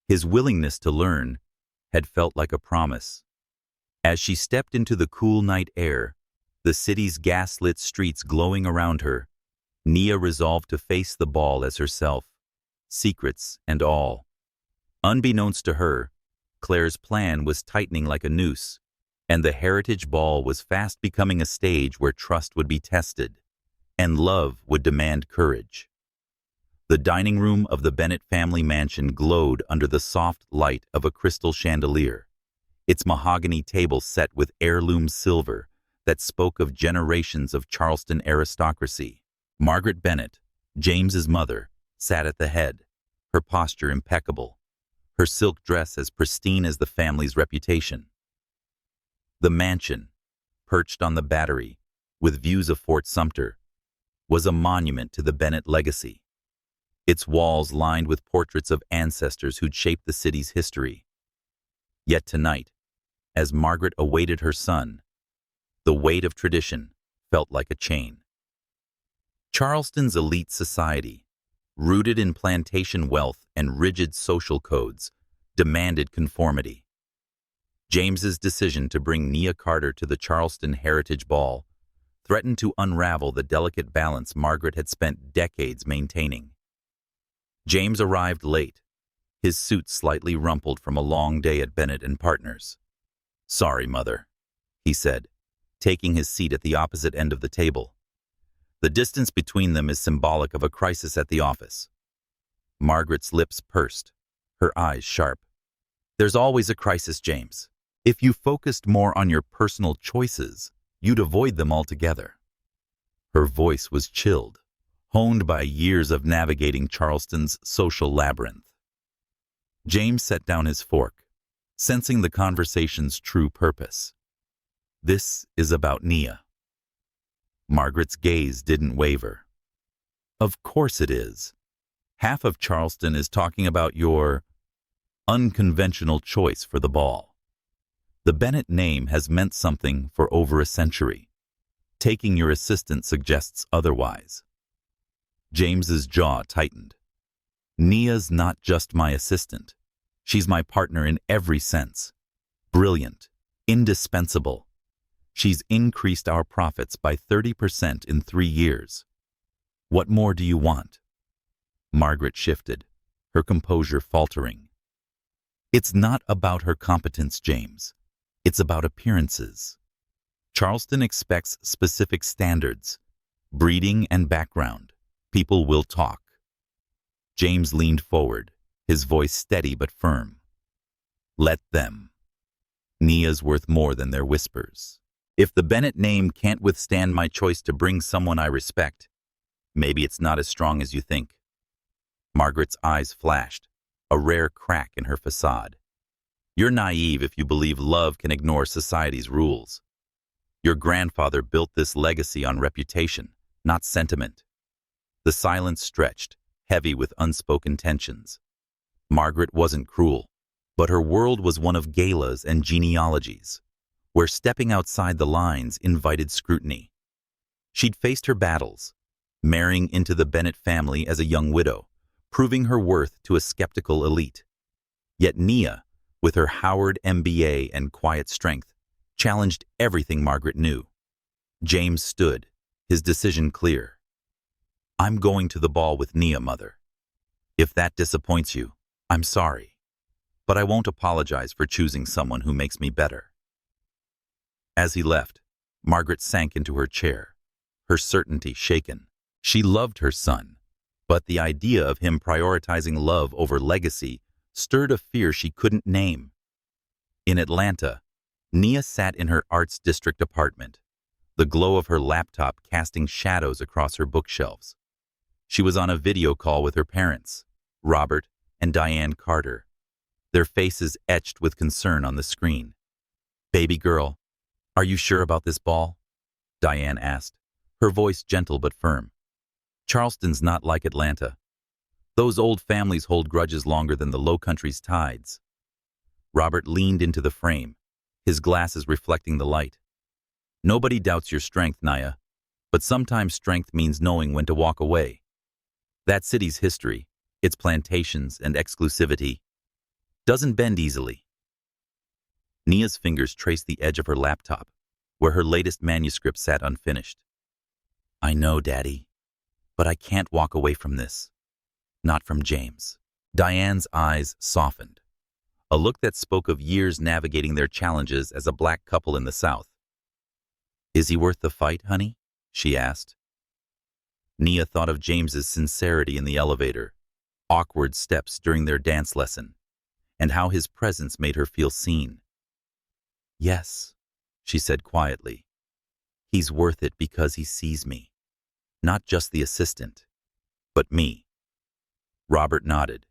Speaker 1: his willingness to learn, had felt like a promise. As she stepped into the cool night air, the city's gas-lit streets glowing around her, Nia resolved to face the ball as herself, secrets and all. Unbeknownst to her, Clare's plan was tightening like a noose, and the Heritage Ball was fast becoming a stage where trust would be tested, and love would demand courage. The dining room of the Bennett family mansion glowed under the soft light of a crystal chandelier, its mahogany table set with heirloom silver that spoke of generations of Charleston aristocracy. Margaret Bennett, James's mother, sat at the head, her posture impeccable, her silk dress as pristine as the family's reputation. The mansion, perched on the Battery, with views of Fort Sumter, was a monument to the Bennett legacy. Its walls lined with portraits of ancestors who'd shaped the city's history. Yet tonight, as Margaret awaited her son, the weight of tradition felt like a chain. Charleston's elite society, rooted in plantation wealth and rigid social codes, demanded conformity. James's decision to bring Nia Carter to the Charleston Heritage Ball threatened to unravel the delicate balance Margaret had spent decades maintaining. James arrived late, his suit slightly rumpled from a long day at Bennett and Partners. "Sorry, Mother," he said, taking his seat at the opposite end of the table. The distance between them is symbolic of a crisis at the office. Margaret's lips pursed, her eyes sharp. "There's always a crisis, James. If you focused more on your personal choices, you'd avoid them altogether." Her voice was chilled, honed by years of navigating Charleston's social labyrinth. James set down his fork, sensing the conversation's true purpose. "This is about Nia." Margaret's gaze didn't waver. "Of course it is. Half of Charleston is talking about your unconventional choice for the ball. The Bennett name has meant something for over a century. Taking your assistant suggests otherwise." James's jaw tightened. "Nia's not just my assistant. She's my partner in every sense. Brilliant, indispensable. She's increased our profits by 30% in 3 years. What more do you want?" Margaret shifted, her composure faltering. "It's not about her competence, James. It's about appearances. Charleston expects specific standards, breeding and background. People will talk." James leaned forward, his voice steady but firm. "Let them. Nia's worth more than their whispers. If the Bennett name can't withstand my choice to bring someone I respect, maybe it's not as strong as you think." Margaret's eyes flashed, a rare crack in her facade. "You're naive if you believe love can ignore society's rules. Your grandfather built this legacy on reputation, not sentiment." The silence stretched, heavy with unspoken tensions. Margaret wasn't cruel, but her world was one of galas and genealogies, where stepping outside the lines invited scrutiny. She'd faced her battles, marrying into the Bennett family as a young widow, proving her worth to a skeptical elite. Yet Nia, with her Howard MBA and quiet strength, challenged everything Margaret knew. James stood, his decision clear. "I'm going to the ball with Nia, Mother. If that disappoints you, I'm sorry. but I won't apologize for choosing someone who makes me better." As he left, Margaret sank into her chair, her certainty shaken. She loved her son, but the idea of him prioritizing love over legacy stirred a fear she couldn't name. In Atlanta, Nia sat in her Arts District apartment, the glow of her laptop casting shadows across her bookshelves. She was on a video call with her parents, Robert and Nia Carter, their faces etched with concern on the screen. "Baby girl, are you sure about this ball?" Diane asked, her voice gentle but firm. "Charleston's not like Atlanta. Those old families hold grudges longer than the Low Country's tides." Robert leaned into the frame, his glasses reflecting the light. "Nobody doubts your strength, Nia, but sometimes strength means knowing when to walk away. That city's history, its plantations and exclusivity, doesn't bend easily." Nia's fingers traced the edge of her laptop, where her latest manuscript sat unfinished. "I know, Daddy, but I can't walk away from this. Not from James." Diane's eyes softened, a look that spoke of years navigating their challenges as a black couple in the South. "Is he worth the fight, honey?" she asked. Nia thought of James's sincerity in the elevator, awkward steps during their dance lesson, and how his presence made her feel seen. "Yes," she said quietly. "He's worth it because he sees me. Not just the assistant, but me." Robert nodded,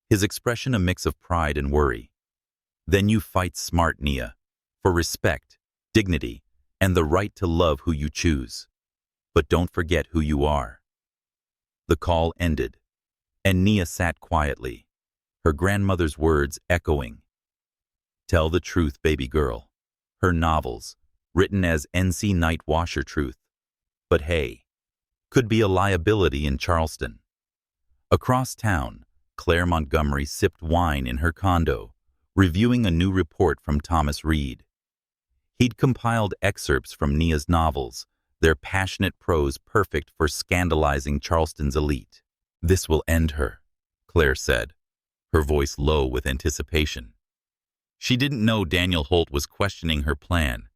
Speaker 1: his expression a mix of pride and worry. "Then you fight smart, Nia, for respect, dignity, and the right to love who you choose. But don't forget who you are." The call ended, and Nia sat quietly, her grandmother's words echoing. "Tell the truth, baby girl." Her novels, written as NC Night Washer truth. But hey, could be a liability in Charleston. Across town, Clare Montgomery sipped wine in her condo, reviewing a new report from Thomas Reed. He'd compiled excerpts from Nia's novels, their passionate prose perfect for scandalizing Charleston's elite. "This will end her," Clare said, her voice low with anticipation. She didn't know Daniel Holt was questioning her plan,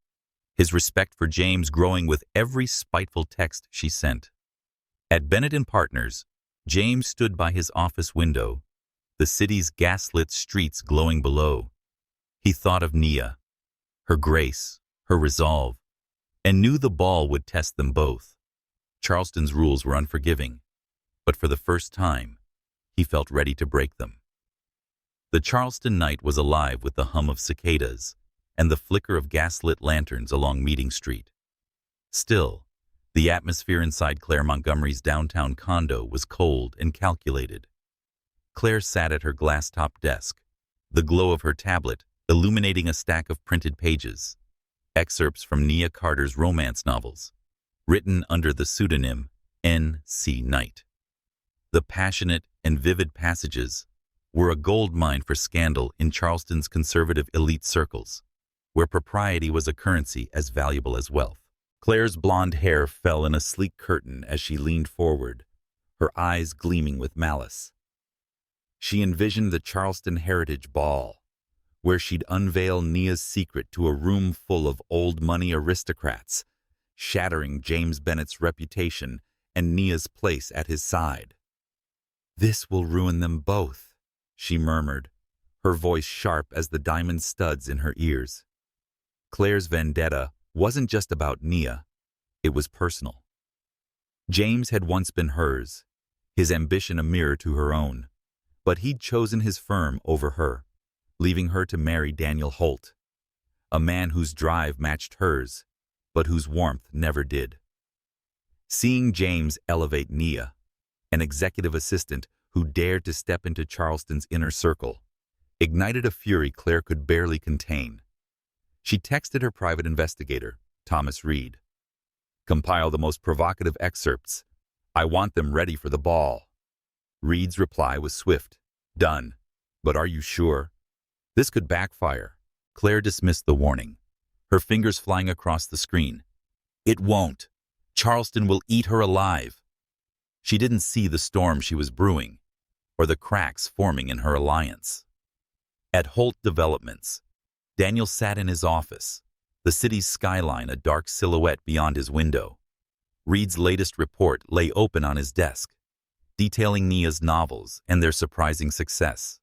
Speaker 1: his respect for James growing with every spiteful text she sent. At Bennett and Partners, James stood by his office window, the city's gaslit streets glowing below. He thought of Nia, her grace, her resolve, and knew the ball would test them both. Charleston's rules were unforgiving, but for the first time, he felt ready to break them. The Charleston night was alive with the hum of cicadas and the flicker of gaslit lanterns along Meeting Street. Still, the atmosphere inside Clare Montgomery's downtown condo was cold and calculated. Clare sat at her glass-topped desk, the glow of her tablet illuminating a stack of printed pages, excerpts from Nia Carter's romance novels, written under the pseudonym N.C. Knight. The passionate and vivid passages were a goldmine for scandal in Charleston's conservative elite circles, where propriety was a currency as valuable as wealth. Clare's blonde hair fell in a sleek curtain as she leaned forward, her eyes gleaming with malice. She envisioned the Charleston Heritage Ball, where she'd unveil Nia's secret to a room full of old money aristocrats, shattering James Bennett's reputation and Nia's place at his side. "This will ruin them both," she murmured, her voice sharp as the diamond studs in her ears. Clare's vendetta wasn't just about Nia, it was personal. James had once been hers, his ambition a mirror to her own, but he'd chosen his firm over her, leaving her to marry Daniel Holt, a man whose drive matched hers, but whose warmth never did. Seeing James elevate Nia, an executive assistant who dared to step into Charleston's inner circle, ignited a fury Clare could barely contain. She texted her private investigator, Thomas Reed. "Compile the most provocative excerpts. I want them ready for the ball." Reed's reply was swift. "Done. But are you sure? This could backfire." Clare dismissed the warning, her fingers flying across the screen. "It won't. Charleston will eat her alive." She didn't see the storm she was brewing, or the cracks forming in her alliance. At Holt Developments, Daniel sat in his office, the city's skyline a dark silhouette beyond his window. Reed's latest report lay open on his desk, detailing Nia's novels and their surprising success.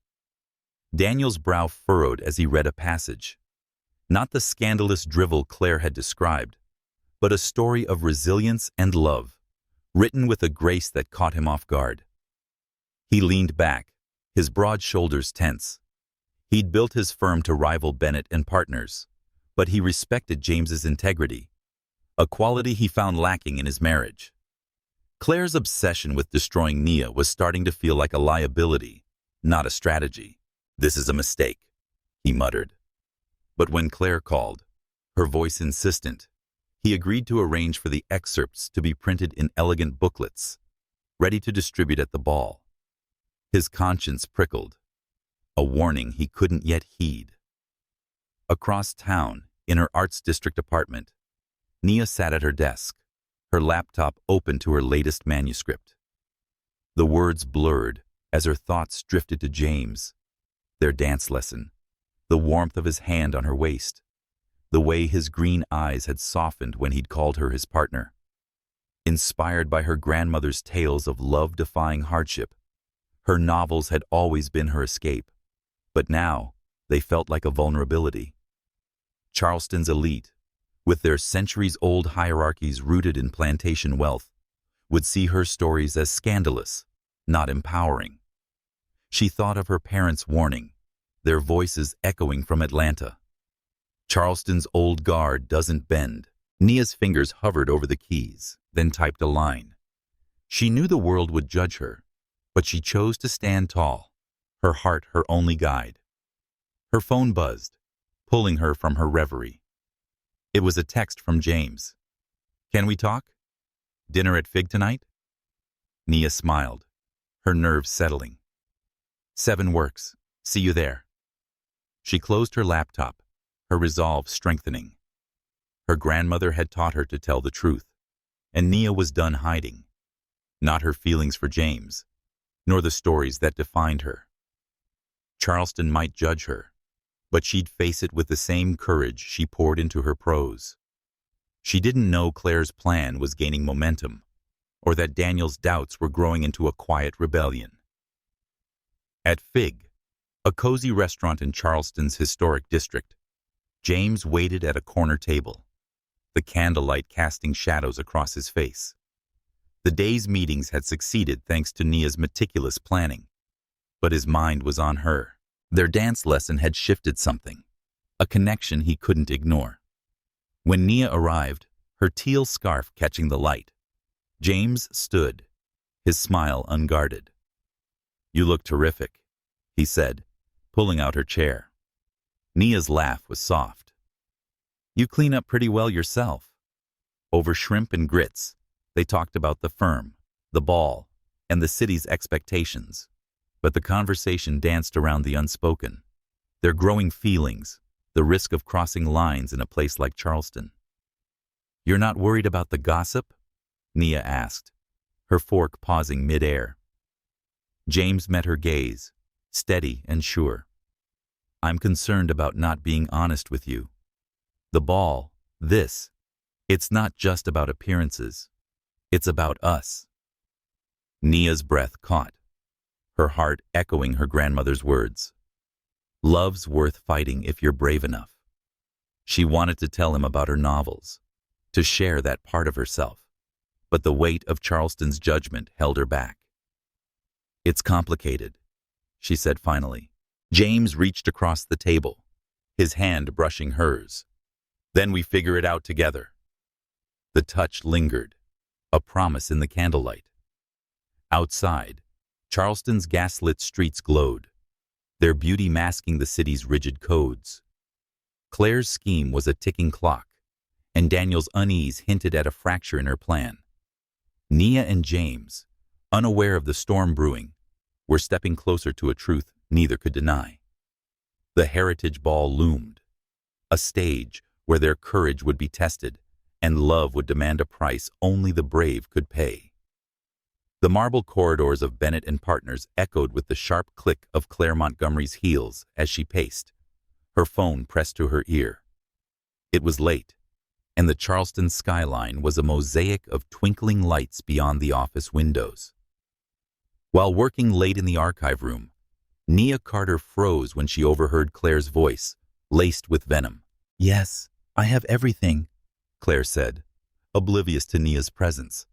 Speaker 1: Daniel's brow furrowed as he read a passage. Not the scandalous drivel Clare had described, but a story of resilience and love, written with a grace that caught him off guard. He leaned back, his broad shoulders tense. He'd built his firm to rival Bennett and Partners, but he respected James's integrity, a quality he found lacking in his marriage. Clare's obsession with destroying Nia was starting to feel like a liability, not a strategy. "This is a mistake," he muttered. But when Clare called, her voice insistent, he agreed to arrange for the excerpts to be printed in elegant booklets, ready to distribute at the ball. His conscience prickled, a warning he couldn't yet heed. Across town, in her Arts District apartment, Nia sat at her desk, her laptop open to her latest manuscript. The words blurred as her thoughts drifted to James, their dance lesson, the warmth of his hand on her waist, the way his green eyes had softened when he'd called her his partner. Inspired by her grandmother's tales of love-defying hardship, her novels had always been her escape, but now they felt like a vulnerability. Charleston's elite, with their centuries-old hierarchies rooted in plantation wealth, would see her stories as scandalous, not empowering. She thought of her parents' warning, their voices echoing from Atlanta. Charleston's old guard doesn't bend. Nia's fingers hovered over the keys, then typed a line. She knew the world would judge her, but she chose to stand tall, her heart her only guide. Her phone buzzed, pulling her from her reverie. It was a text from James. "Can we talk? Dinner at Fig tonight?" Nia smiled, her nerves settling. "7 works. See you there." She closed her laptop, her resolve strengthening. Her grandmother had taught her to tell the truth, and Nia was done hiding. Not her feelings for James, nor the stories that defined her. Charleston might judge her, but she'd face it with the same courage she poured into her prose. She didn't know Clare's plan was gaining momentum, or that Daniel's doubts were growing into a quiet rebellion. At Fig, a cozy restaurant in Charleston's historic district, James waited at a corner table, the candlelight casting shadows across his face. The day's meetings had succeeded thanks to Nia's meticulous planning, but his mind was on her. Their dance lesson had shifted something, a connection he couldn't ignore. When Nia arrived, her teal scarf catching the light, James stood, his smile unguarded. "You look terrific," he said, pulling out her chair. Nia's laugh was soft. "You clean up pretty well yourself." Over shrimp and grits, they talked about the firm, the ball, and the city's expectations. But the conversation danced around the unspoken, their growing feelings, the risk of crossing lines in a place like Charleston. "You're not worried about the gossip?" Nia asked, her fork pausing mid-air. James met her gaze, steady and sure. "I'm concerned about not being honest with you. The ball, it's not just about appearances. It's about us." Nia's breath caught, her heart echoing her grandmother's words. "Love's worth fighting if you're brave enough." She wanted to tell him about her novels, to share that part of herself, but the weight of Charleston's judgment held her back. "It's complicated," she said finally. James reached across the table, his hand brushing hers. "Then we figure it out together." The touch lingered, a promise in the candlelight. Outside, Charleston's gaslit streets glowed, their beauty masking the city's rigid codes. Clare's scheme was a ticking clock, and Daniel's unease hinted at a fracture in her plan. Nia and James, unaware of the storm brewing, were stepping closer to a truth neither could deny. The Heritage Ball loomed, a stage where their courage would be tested and love would demand a price only the brave could pay. The marble corridors of Bennett and Partners echoed with the sharp click of Clare Montgomery's heels as she paced, her phone pressed to her ear. It was late, and the Charleston skyline was a mosaic of twinkling lights beyond the office windows. While working late in the archive room, Nia Carter froze when she overheard Clare's voice, laced with venom. "Yes, I have everything," Clare said, oblivious to Nia's presence.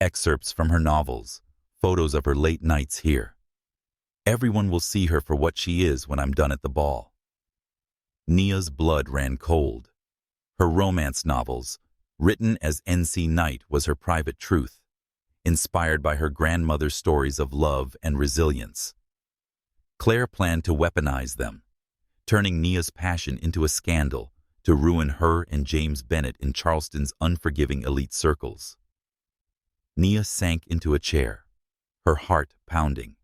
Speaker 1: Excerpts from her novels, photos of her late nights here. "Everyone will see her for what she is when I'm done at the ball." Nia's blood ran cold. Her romance novels, written as N.C. Knight, was her private truth, inspired by her grandmother's stories of love and resilience. Clare planned to weaponize them, turning Nia's passion into a scandal to ruin her and James Bennett in Charleston's unforgiving elite circles. Nia sank into a chair, her heart pounding.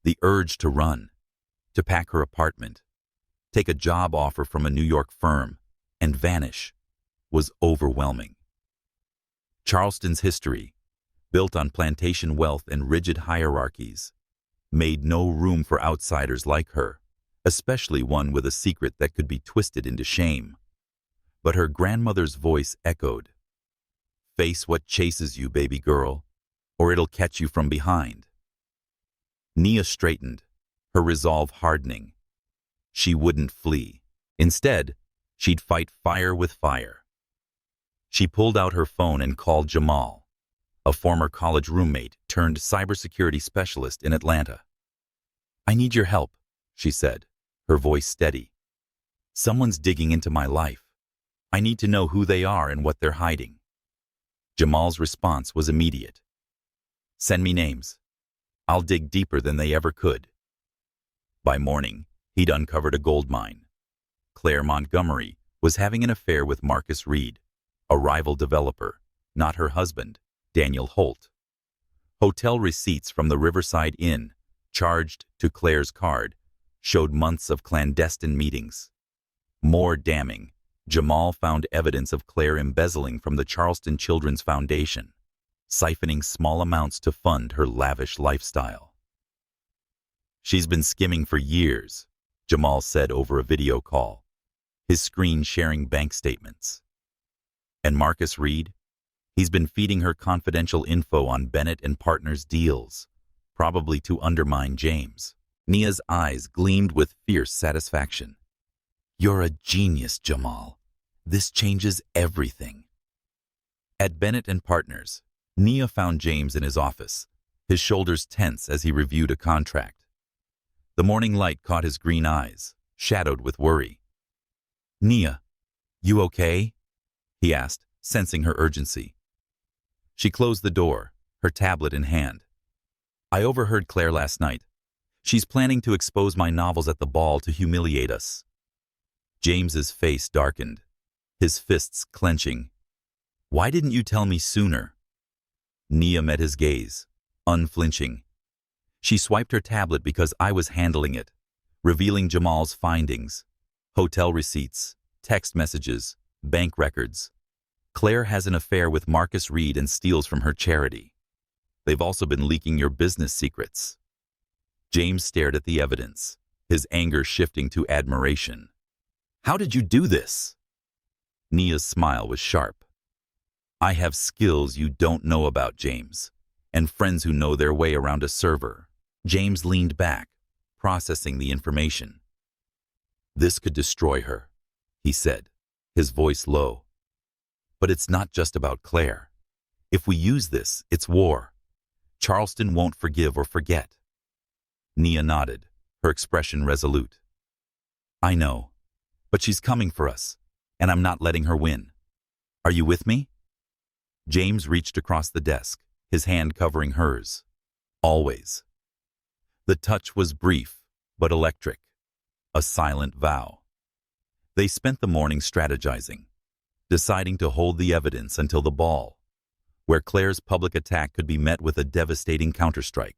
Speaker 1: The urge to run, to pack her apartment, take a job offer from a New York firm, and vanish, was overwhelming. Charleston's history, built on plantation wealth and rigid hierarchies, made no room for outsiders like her, especially one with a secret that could be twisted into shame. But her grandmother's voice echoed, "Face what chases you, baby girl, or it'll catch you from behind." Nia straightened, her resolve hardening. She wouldn't flee. Instead, she'd fight fire with fire. She pulled out her phone and called Jamal, a former college roommate turned cybersecurity specialist in Atlanta. "I need your help," she said, her voice steady. "Someone's digging into my life. I need to know who they are and what they're hiding." Jamal's response was immediate. "Send me names. I'll dig deeper than they ever could." By morning, he'd uncovered a gold mine. Clare Montgomery was having an affair with Marcus Reed, a rival developer, not her husband, Daniel Holt. Hotel receipts from the Riverside Inn, charged to Clare's card, showed months of clandestine meetings. More damning, Jamal found evidence of Clare embezzling from the Charleston Children's Foundation, siphoning small amounts to fund her lavish lifestyle. "She's been skimming for years," Jamal said over a video call, his screen sharing bank statements. "And Marcus Reed? He's been feeding her confidential info on Bennett and Partners deals, probably to undermine James." Nia's eyes gleamed with fierce satisfaction. "You're a genius, Jamal. This changes everything." At Bennett and Partners, Nia found James in his office, his shoulders tense as he reviewed a contract. The morning light caught his green eyes, shadowed with worry. "Nia, you okay?" he asked, sensing her urgency. She closed the door, her tablet in hand. "I overheard Clare last night. She's planning to expose my novels at the ball to humiliate us." James's face darkened, his fists clenching. "Why didn't you tell me sooner?" Nia met his gaze, unflinching. She swiped her tablet because I was handling it, revealing Jamal's findings: hotel receipts, text messages, bank records. "Clare has an affair with Marcus Reed and steals from her charity. They've also been leaking your business secrets." James stared at the evidence, his anger shifting to admiration. "How did you do this?" Nia's smile was sharp. "I have skills you don't know about, James, and friends who know their way around a server." James leaned back, processing the information. "This could destroy her," he said, his voice low. "But it's not just about Clare. If we use this, it's war. Charleston won't forgive or forget." Nia nodded, her expression resolute. "I know, but she's coming for us, and I'm not letting her win. Are you with me?" James reached across the desk, his hand covering hers. "Always." The touch was brief, but electric, a silent vow. They spent the morning strategizing, deciding to hold the evidence until the ball, where Clare's public attack could be met with a devastating counterstrike.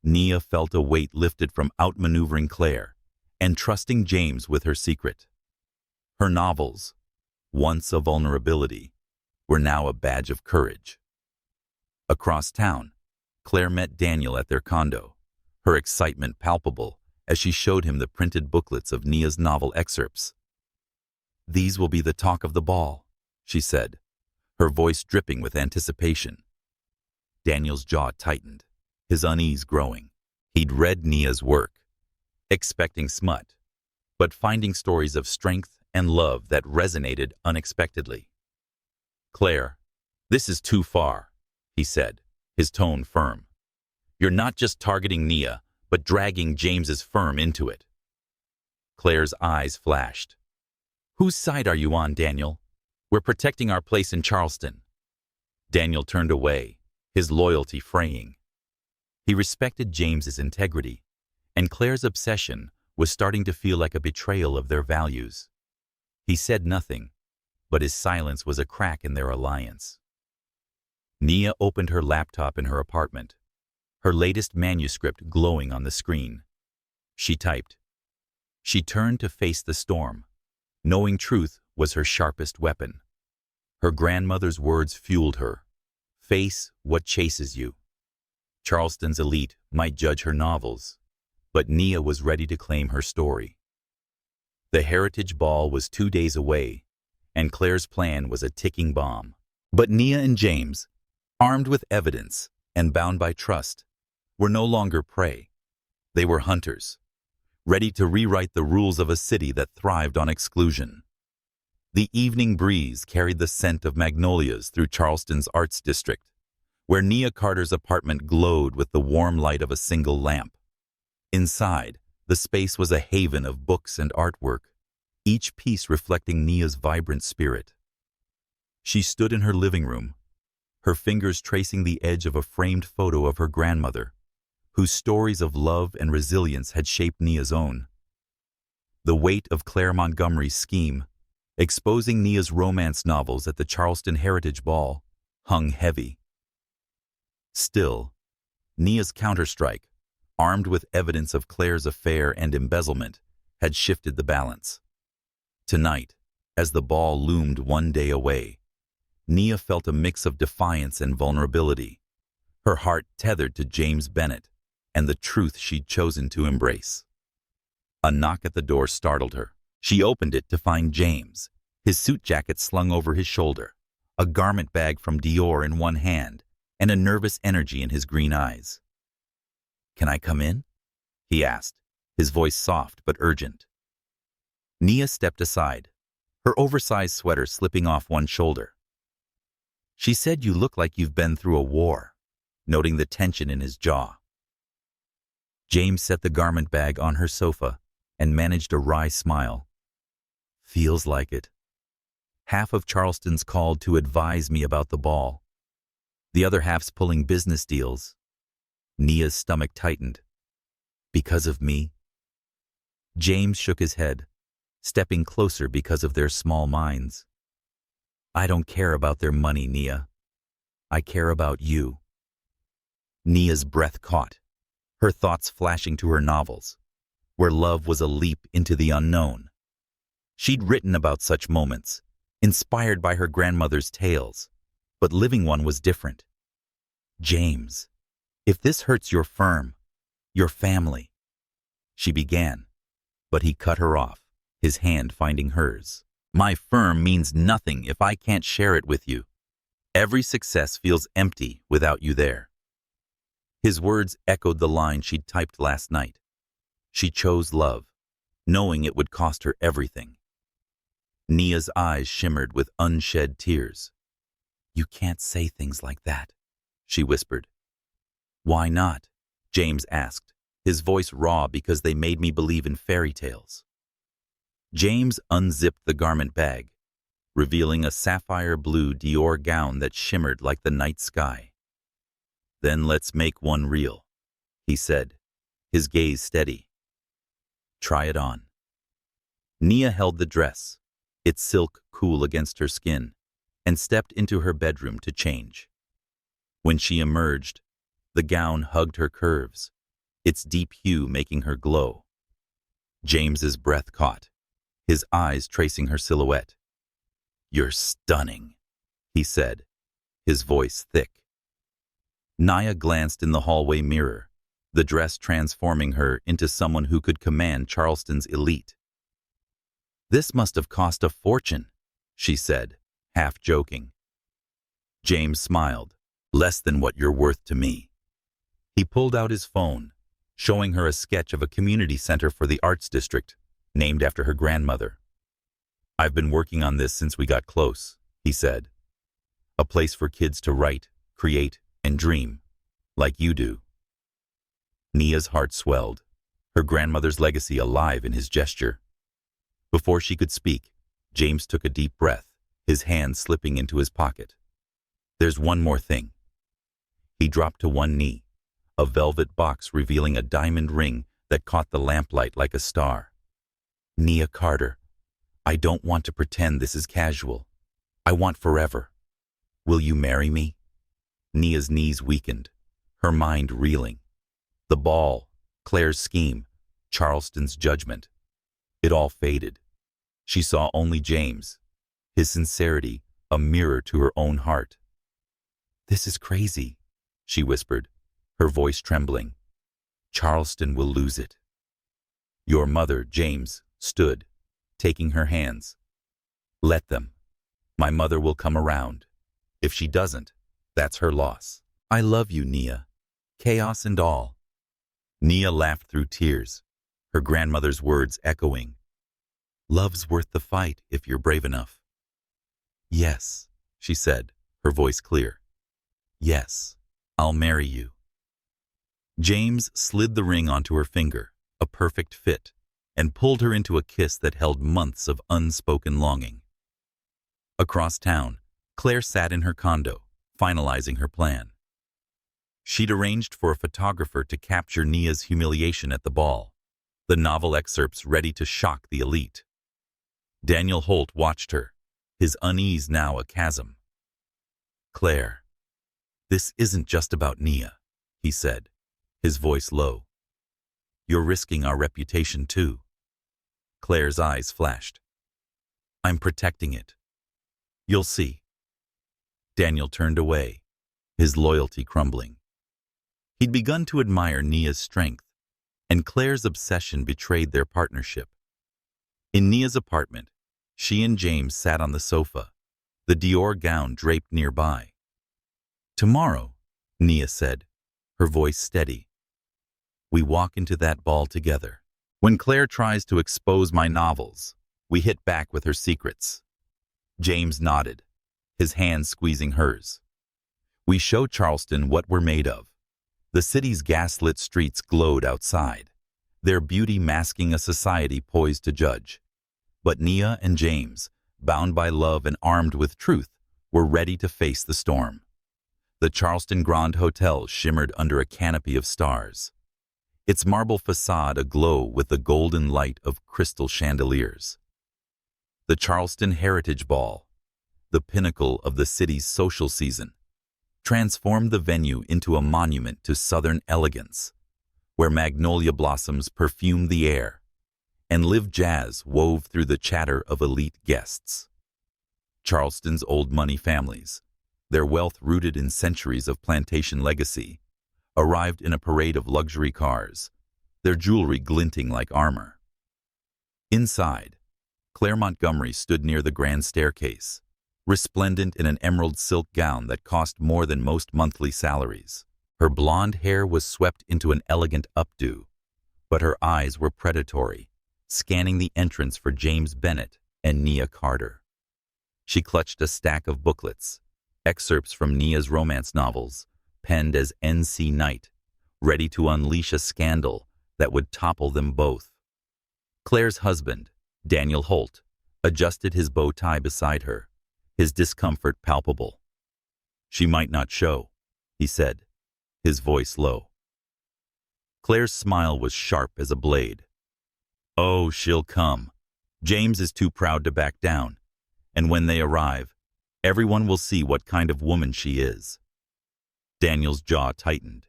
Speaker 1: Nia felt a weight lifted from outmaneuvering Clare and trusting James with her secret. Her novels, once a vulnerability, were now a badge of courage. Across town, Clare met Daniel at their condo, her excitement palpable as she showed him the printed booklets of Nia's novel excerpts. "These will be the talk of the ball," she said, her voice dripping with anticipation. Daniel's jaw tightened, his unease growing. He'd read Nia's work, expecting smut, but finding stories of strength and love that resonated unexpectedly. "Clare, this is too far," he said, his tone firm. "You're not just targeting Nia, but dragging James's firm into it." Clare's eyes flashed. "Whose side are you on, Daniel? We're protecting our place in Charleston." Daniel turned away, his loyalty fraying. He respected James's integrity, and Clare's obsession was starting to feel like a betrayal of their values. He said nothing, but his silence was a crack in their alliance. Nia opened her laptop in her apartment, her latest manuscript glowing on the screen. She typed. She turned to face the storm, knowing truth was her sharpest weapon. Her grandmother's words fueled her. "Face what chases you." Charleston's elite might judge her novels, but Nia was ready to claim her story. The Heritage Ball was 2 days away, and Clare's plan was a ticking bomb. But Nia and James, armed with evidence and bound by trust, were no longer prey. They were hunters, ready to rewrite the rules of a city that thrived on exclusion. The evening breeze carried the scent of magnolias through Charleston's arts district, where Nia Carter's apartment glowed with the warm light of a single lamp. Inside, the space was a haven of books and artwork, each piece reflecting Nia's vibrant spirit. She stood in her living room, her fingers tracing the edge of a framed photo of her grandmother, whose stories of love and resilience had shaped Nia's own. The weight of Clare Montgomery's scheme, exposing Nia's romance novels at the Charleston Heritage Ball, hung heavy. Still, Nia's Counterstrike, armed with evidence of Clare's affair and embezzlement, had shifted the balance. Tonight, as the ball loomed 1 day away, Nia felt a mix of defiance and vulnerability, her heart tethered to James Bennett and the truth she'd chosen to embrace. A knock at the door startled her. She opened it to find James, his suit jacket slung over his shoulder, a garment bag from Dior in one hand, and a nervous energy in his green eyes. "Can I come in?" he asked, his voice soft but urgent. Nia stepped aside, her oversized sweater slipping off one shoulder. "She said you look like you've been through a war," noting the tension in his jaw. James set the garment bag on her sofa and managed a wry smile. "Feels like it. Half of Charleston's called to advise me about the ball. The other half's pulling business deals." Nia's stomach tightened. "Because of me?" James shook his head, stepping closer because of their small minds. "I don't care about their money, Nia. I care about you." Nia's breath caught, her thoughts flashing to her novels, where love was a leap into the unknown. She'd written about such moments, inspired by her grandmother's tales, but living one was different. "James, if this hurts your firm, your family," she began, but he cut her off, his hand finding hers. "My firm means nothing if I can't share it with you. Every success feels empty without you there." His words echoed the line she'd typed last night. She chose love, knowing it would cost her everything. Nia's eyes shimmered with unshed tears. "You can't say things like that," she whispered. "Why not?" James asked, his voice raw because they made me believe in fairy tales. James unzipped the garment bag, revealing a sapphire blue Dior gown that shimmered like the night sky. "Then let's make one real," he said, his gaze steady. "Try it on." Nia held the dress, its silk cool against her skin, and stepped into her bedroom to change. When she emerged, the gown hugged her curves, its deep hue making her glow. James's breath caught, his eyes tracing her silhouette. "You're stunning," he said, his voice thick. Nia glanced in the hallway mirror, the dress transforming her into someone who could command Charleston's elite. "This must have cost a fortune," she said, half joking. James smiled. "Less than what you're worth to me." He pulled out his phone, showing her a sketch of a community center for the arts district, named after her grandmother. "I've been working on this since we got close," he said. "A place for kids to write, create, and dream, like you do." Nia's heart swelled, her grandmother's legacy alive in his gesture. Before she could speak, James took a deep breath, his hand slipping into his pocket. "There's one more thing." He dropped to one knee, a velvet box revealing a diamond ring that caught the lamplight like a star. "Nia Carter, I don't want to pretend this is casual. I want forever. Will you marry me?" Nia's knees weakened, her mind reeling. The ball, Claire's scheme, Charleston's judgment. It all faded. She saw only James, his sincerity a mirror to her own heart. "This is crazy," she whispered, her voice trembling. "Charleston will lose it." Your mother, James, stood, taking her hands. "Let them. My mother will come around. If she doesn't, that's her loss. I love you, Nia. Chaos and all." Nia laughed through tears, her grandmother's words echoing. "Love's worth the fight if you're brave enough." "Yes," she said, her voice clear. "Yes, I'll marry you." James slid the ring onto her finger, a perfect fit, and pulled her into a kiss that held months of unspoken longing. Across town, Claire sat in her condo, finalizing her plan. She'd arranged for a photographer to capture Nia's humiliation at the ball, the novel excerpts ready to shock the elite. Daniel Holt watched her, his unease now a chasm. "Claire, this isn't just about Nia," he said, his voice low. "You're risking our reputation too." Claire's eyes flashed. "I'm protecting it. You'll see." Daniel turned away, his loyalty crumbling. He'd begun to admire Nia's strength, and Claire's obsession betrayed their partnership. In Nia's apartment, she and James sat on the sofa, the Dior gown draped nearby. "Tomorrow," Nia said, her voice steady, "we walk into that ball together. When Claire tries to expose my novels, we hit back with her secrets." James nodded, his hand squeezing hers. "We show Charleston what we're made of." The city's gaslit streets glowed outside, their beauty masking a society poised to judge. But Nia and James, bound by love and armed with truth, were ready to face the storm. The Charleston Grand Hotel shimmered under a canopy of stars, its marble facade aglow with the golden light of crystal chandeliers. The Charleston Heritage Ball, the pinnacle of the city's social season, transformed the venue into a monument to Southern elegance, where magnolia blossoms perfumed the air, and live jazz wove through the chatter of elite guests. Charleston's old money families, their wealth rooted in centuries of plantation legacy, arrived in a parade of luxury cars, their jewelry glinting like armor. Inside, Claire Montgomery stood near the grand staircase, resplendent in an emerald silk gown that cost more than most monthly salaries. Her blonde hair was swept into an elegant updo, but her eyes were predatory, scanning the entrance for James Bennett and Nia Carter. She clutched a stack of booklets, excerpts from Nia's romance novels, penned as NC Knight, ready to unleash a scandal that would topple them both. Claire's husband, Daniel Holt, adjusted his bow tie beside her, his discomfort palpable. "She might not show," he said, his voice low. Claire's smile was sharp as a blade. "Oh, she'll come. James is too proud to back down, and when they arrive, everyone will see what kind of woman she is." Daniel's jaw tightened.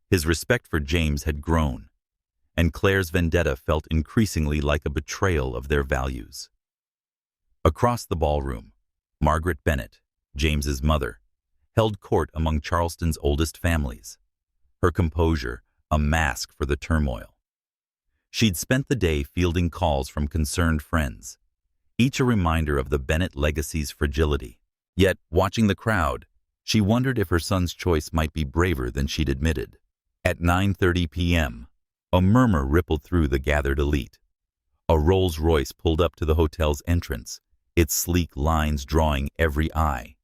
Speaker 1: His respect for James had grown, and Claire's vendetta felt increasingly like a betrayal of their values. Across the ballroom, Margaret Bennett, James's mother, held court among Charleston's oldest families. Her composure, a mask for the turmoil. She'd spent the day fielding calls from concerned friends, each a reminder of the Bennett legacy's fragility. Yet, watching the crowd, she wondered if her son's choice might be braver than she'd admitted. At 9:30 p.m., a murmur rippled through the gathered elite. A Rolls-Royce pulled up to the hotel's entrance, its sleek lines drawing every eye.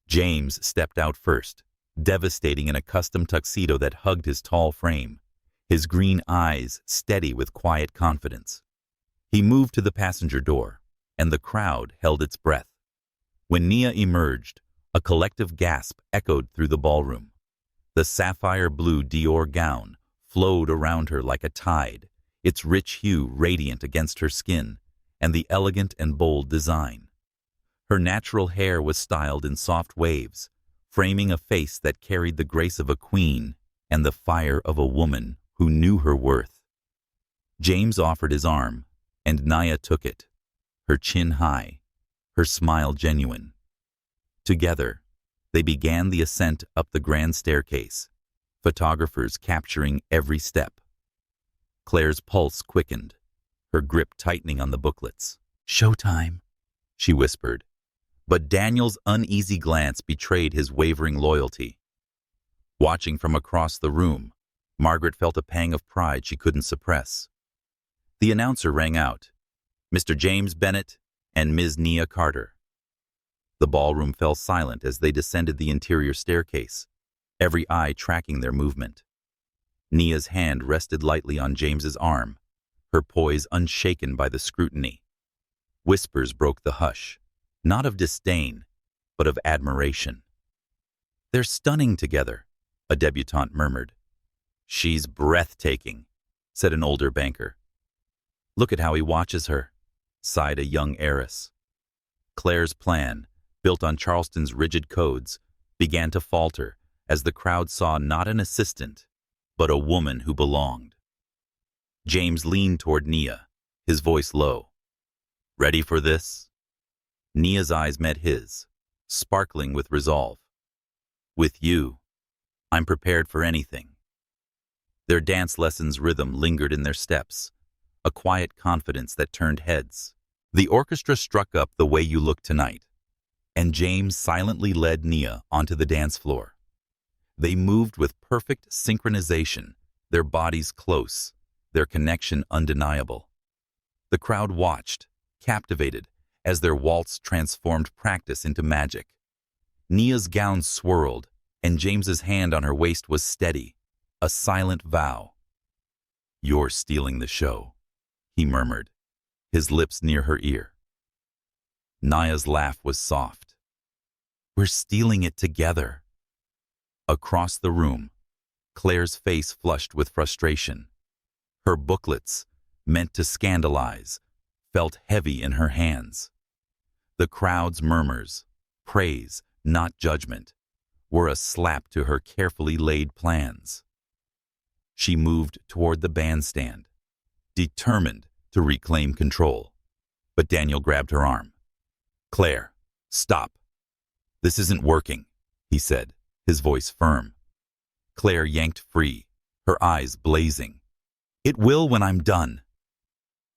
Speaker 1: James stepped out first, devastating in a custom tuxedo that hugged his tall frame, his green eyes steady with quiet confidence. He moved to the passenger door, and the crowd held its breath. When Nia emerged, a collective gasp echoed through the ballroom. The sapphire blue Dior gown flowed around her like a tide, its rich hue radiant against her skin, and the elegant and bold design. Her natural hair was styled in soft waves, framing a face that carried the grace of a queen and the fire of a woman who knew her worth. James offered his arm, and Nia took it, her chin high, her smile genuine. Together, they began the ascent up the grand staircase, photographers capturing every step. Claire's pulse quickened, her grip tightening on the booklets. "Showtime," she whispered, but Daniel's uneasy glance betrayed his wavering loyalty. Watching from across the room, Margaret felt a pang of pride she couldn't suppress. The announcer rang out, "Mr. James Bennett and Ms. Nia Carter." The ballroom fell silent as they descended the interior staircase, every eye tracking their movement. Nia's hand rested lightly on James's arm, her poise unshaken by the scrutiny. Whispers broke the hush, not of disdain, but of admiration. "They're stunning together," a debutante murmured. "She's breathtaking," said an older banker. "Look at how he watches her," sighed a young heiress. Claire's plan, built on Charleston's rigid codes, began to falter as the crowd saw not an assistant, but a woman who belonged. James leaned toward Nia, his voice low. "Ready for this?" Nia's eyes met his, sparkling with resolve. "With you, I'm prepared for anything." Their dance lessons' rhythm lingered in their steps, a quiet confidence that turned heads. The orchestra struck up "The Way You Look Tonight," and James silently led Nia onto the dance floor. They moved with perfect synchronization, their bodies close, their connection undeniable. The crowd watched, captivated, as their waltz transformed practice into magic. Nia's gown swirled, and James's hand on her waist was steady, a silent vow. "You're stealing the show," he murmured, his lips near her ear. Nia's laugh was soft. "We're stealing it together." Across the room, Claire's face flushed with frustration. Her booklets, meant to scandalize, felt heavy in her hands. The crowd's murmurs, praise, not judgment, were a slap to her carefully laid plans. She moved toward the bandstand, determined to reclaim control. But Daniel grabbed her arm. "Claire, stop. This isn't working," he said, his voice firm. Claire yanked free, her eyes blazing. "It will when I'm done."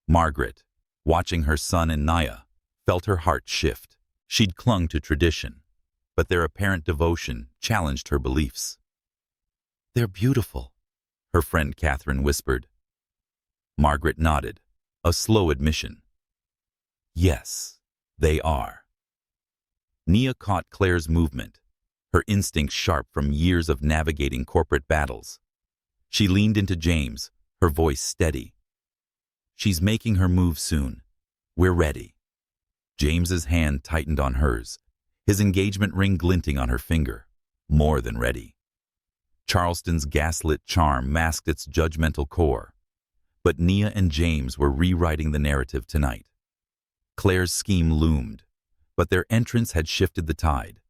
Speaker 1: Margaret, watching her son and Nia, felt her heart shift. She'd clung to tradition, but their apparent devotion challenged her beliefs. "They're beautiful," her friend Catherine whispered. Margaret nodded, a slow admission. "Yes, they are." Nia caught Claire's movement, her instincts sharp from years of navigating corporate battles. She leaned into James, her voice steady. "She's making her move soon. We're ready." James's hand tightened on hers, his engagement ring glinting on her finger. More than ready. Charleston's gaslit charm masked its judgmental core, but Nia and James were rewriting the narrative tonight. Claire's scheme loomed, but their entrance had shifted the tide,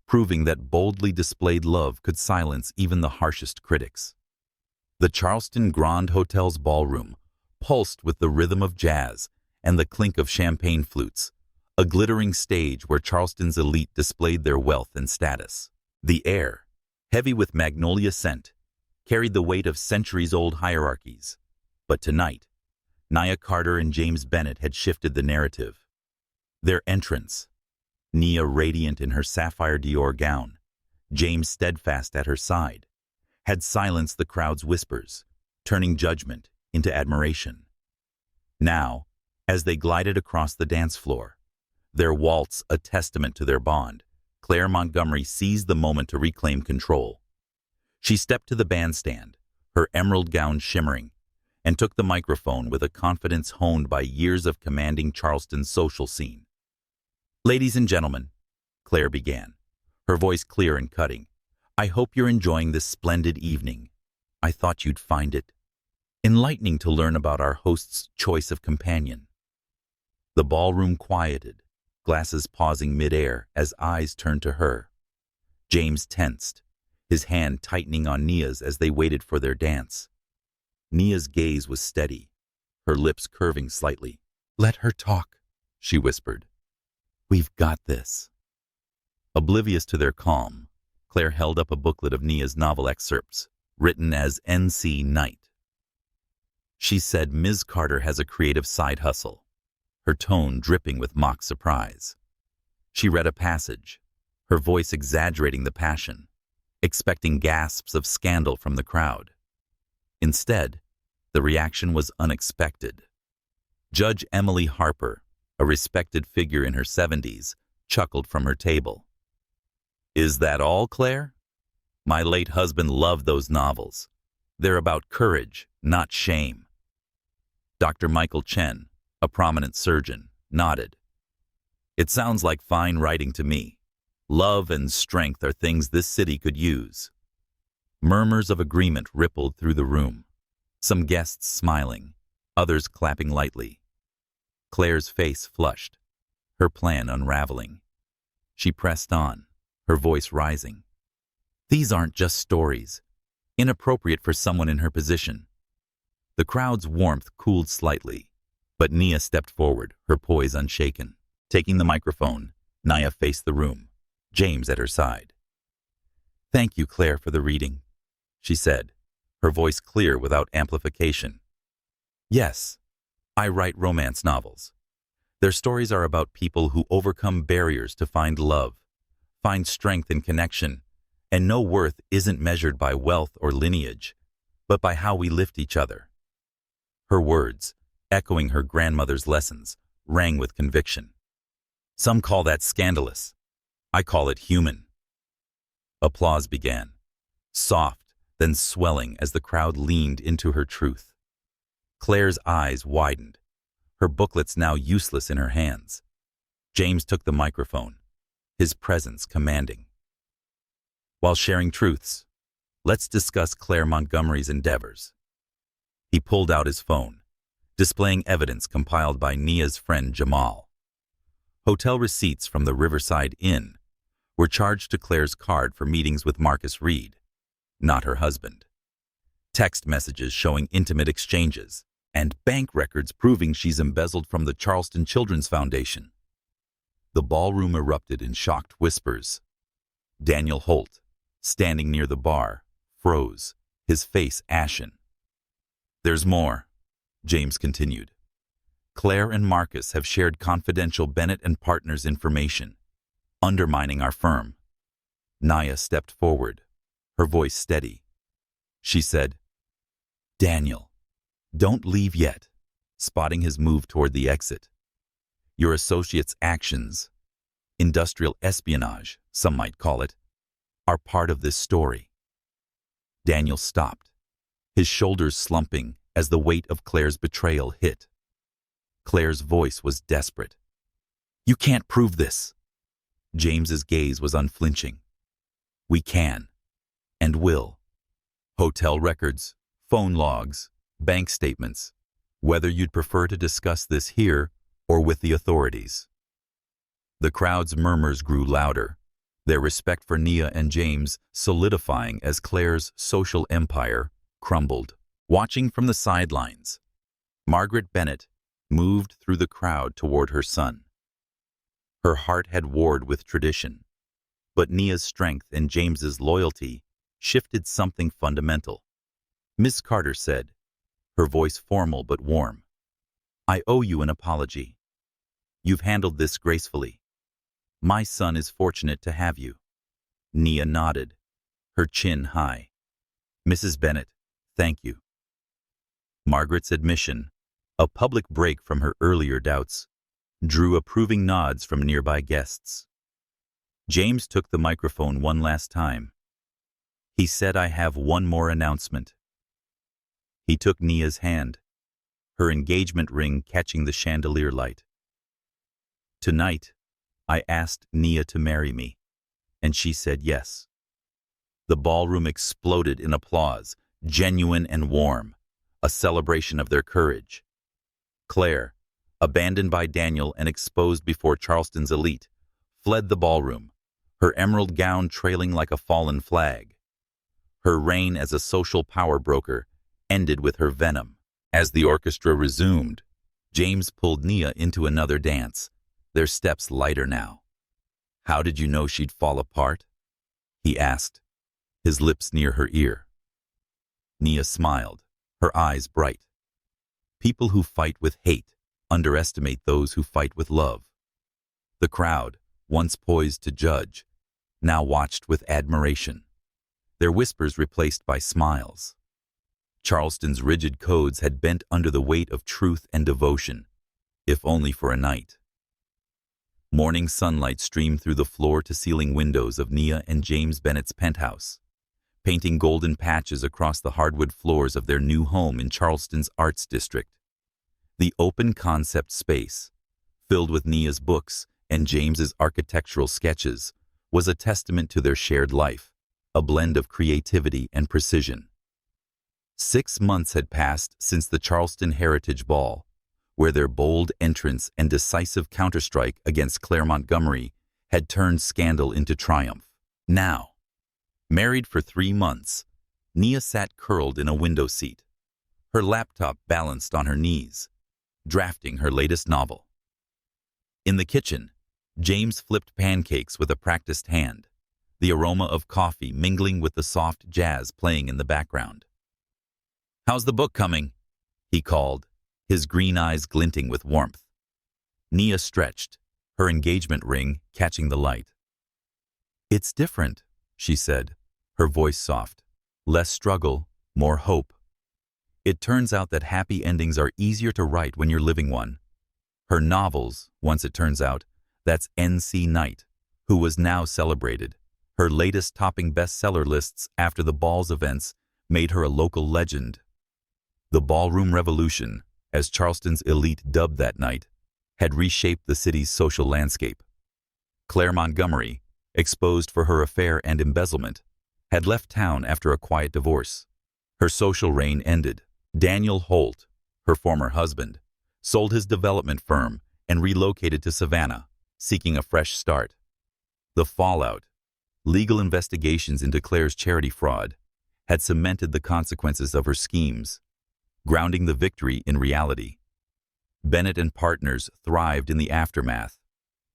Speaker 1: proving that boldly displayed love could silence even the harshest critics. The Charleston Grand Hotel's ballroom pulsed with the rhythm of jazz and the clink of champagne flutes, a glittering stage where Charleston's elite displayed their wealth and status. The heir, heavy with magnolia scent, carried the weight of centuries-old hierarchies. But tonight, Nia Carter and James Bennett had shifted the narrative. Their entrance, Nia radiant in her sapphire Dior gown, James steadfast at her side, had silenced the crowd's whispers, turning judgment into admiration. Now, as they glided across the dance floor, their waltz a testament to their bond, Clare Montgomery seized the moment to reclaim control. She stepped to the bandstand, her emerald gown shimmering, and took the microphone with a confidence honed by years of commanding Charleston's social scene. "Ladies and gentlemen," Clare began, her voice clear and cutting, "I hope you're enjoying this splendid evening. I thought you'd find it enlightening to learn about our host's choice of companion." The ballroom quieted, glasses pausing mid-air as eyes turned to her. James tensed, his hand tightening on Nia's as they waited for their dance. Nia's gaze was steady, her lips curving slightly. "Let her talk," she whispered. "We've got this." Oblivious to their calm, Clare held up a booklet of Nia's novel excerpts, written as N.C. Knight. She said Ms. Carter has a creative side hustle, her tone dripping with mock surprise. She read a passage, her voice exaggerating the passion, expecting gasps of scandal from the crowd. Instead, the reaction was unexpected. Judge Emily Harper, a respected figure in her 70s, chuckled from her table. "Is that all, Clare? My late husband loved those novels. They're about courage, not shame." Dr. Michael Chen, a prominent surgeon, nodded. "It sounds like fine writing to me. Love and strength are things this city could use." Murmurs of agreement rippled through the room, some guests smiling, others clapping lightly. Clare's face flushed, her plan unraveling. She pressed on, her voice rising. "These aren't just stories, inappropriate for someone in her position." The crowd's warmth cooled slightly, but Nia stepped forward, her poise unshaken. Taking the microphone, Nia faced the room, James at her side. "Thank you, Clare, for the reading," she said, her voice clear without amplification. "Yes, I write romance novels. Their stories are about people who overcome barriers to find love, find strength in connection, and know worth isn't measured by wealth or lineage, but by how we lift each other." Her words, echoing her grandmother's lessons, rang with conviction. "Some call that scandalous. I call it human." Applause began, soft, then swelling as the crowd leaned into her truth. Clare's eyes widened, her booklets now useless in her hands. James took the microphone, his presence commanding. "While sharing truths, let's discuss Clare Montgomery's endeavors." He pulled out his phone, displaying evidence compiled by Nia's friend Jamal. Hotel receipts from the Riverside Inn were charged to Clare's card for meetings with Marcus Reed, not her husband. Text messages showing intimate exchanges, and bank records proving she's embezzled from the Charleston Children's Foundation. The ballroom erupted in shocked whispers. Daniel Holt, standing near the bar, froze, his face ashen. "There's more," James continued. "Clare and Marcus have shared confidential Bennett and Partners information, undermining our firm." Nia stepped forward, her voice steady. She said, "Daniel, don't leave yet," spotting his move toward the exit. "Your associates' actions, industrial espionage, some might call it, are part of this story." Daniel stopped, his shoulders slumping as the weight of Clare's betrayal hit. Clare's voice was desperate. "You can't prove this." James's gaze was unflinching. "We can, and will. Hotel records, phone logs, bank statements, whether you'd prefer to discuss this here or with the authorities." The crowd's murmurs grew louder, their respect for Nia and James solidifying as Clare's social empire crumbled. Watching from the sidelines, Margaret Bennett moved through the crowd toward her son. Her heart had warred with tradition, But Nia's strength and James's loyalty shifted something fundamental. Miss Carter said, her voice formal but warm, "I owe you an apology. You've handled this gracefully. My son is fortunate to have you." Nia nodded, her chin high. "Mrs. Bennett, thank you." Margaret's admission, a public break from her earlier doubts, drew approving nods from nearby guests. James took the microphone one last time. He said, "I have one more announcement." He took Nia's hand, her engagement ring catching the chandelier light. "Tonight, I asked Nia to marry me, and she said yes." The ballroom exploded in applause, genuine and warm, a celebration of their courage. Clare, abandoned by Daniel and exposed before Charleston's elite, fled the ballroom, her emerald gown trailing like a fallen flag. Her reign as a social power broker ended with her venom. As the orchestra resumed, James pulled Nia into another dance, their steps lighter now. "How did you know she'd fall apart?" he asked, his lips near her ear. Nia smiled, her eyes bright. People who fight with hate underestimate those who fight with love. The crowd, once poised to judge, now watched with admiration, their whispers replaced by smiles. Charleston's rigid codes had bent under the weight of truth and devotion, if only for a night. Morning sunlight streamed through the floor-to-ceiling windows of Nia and James Bennett's penthouse, painting golden patches across the hardwood floors of their new home in Charleston's Arts District. The open concept space, filled with Nia's books and James's architectural sketches, was a testament to their shared life, a blend of creativity and precision. 6 months had passed since the Charleston Heritage Ball, where their bold entrance and decisive counterstrike against Clare Montgomery had turned scandal into triumph. Now, married for 3 months, Nia sat curled in a window seat, her laptop balanced on her knees, drafting her latest novel. In the kitchen, James flipped pancakes with a practiced hand, the aroma of coffee mingling with the soft jazz playing in the background. "How's the book coming?" he called, his green eyes glinting with warmth. Nia stretched, her engagement ring catching the light. "It's different," she said, her voice soft. "Less struggle, more hope. It turns out that happy endings are easier to write when you're living one." Her novels, once it turns out, that's N.C. Knight, who was now celebrated. Her latest topping bestseller lists after the ball's events made her a local legend. The ballroom revolution, as Charleston's elite dubbed that night, had reshaped the city's social landscape. Clare Montgomery, exposed for her affair and embezzlement, had left town after a quiet divorce. Her social reign ended. Daniel Holt, her former husband, sold his development firm and relocated to Savannah, seeking a fresh start. The fallout, legal investigations into Clare's charity fraud, had cemented the consequences of her schemes, grounding the victory in reality. Bennett and Partners thrived in the aftermath,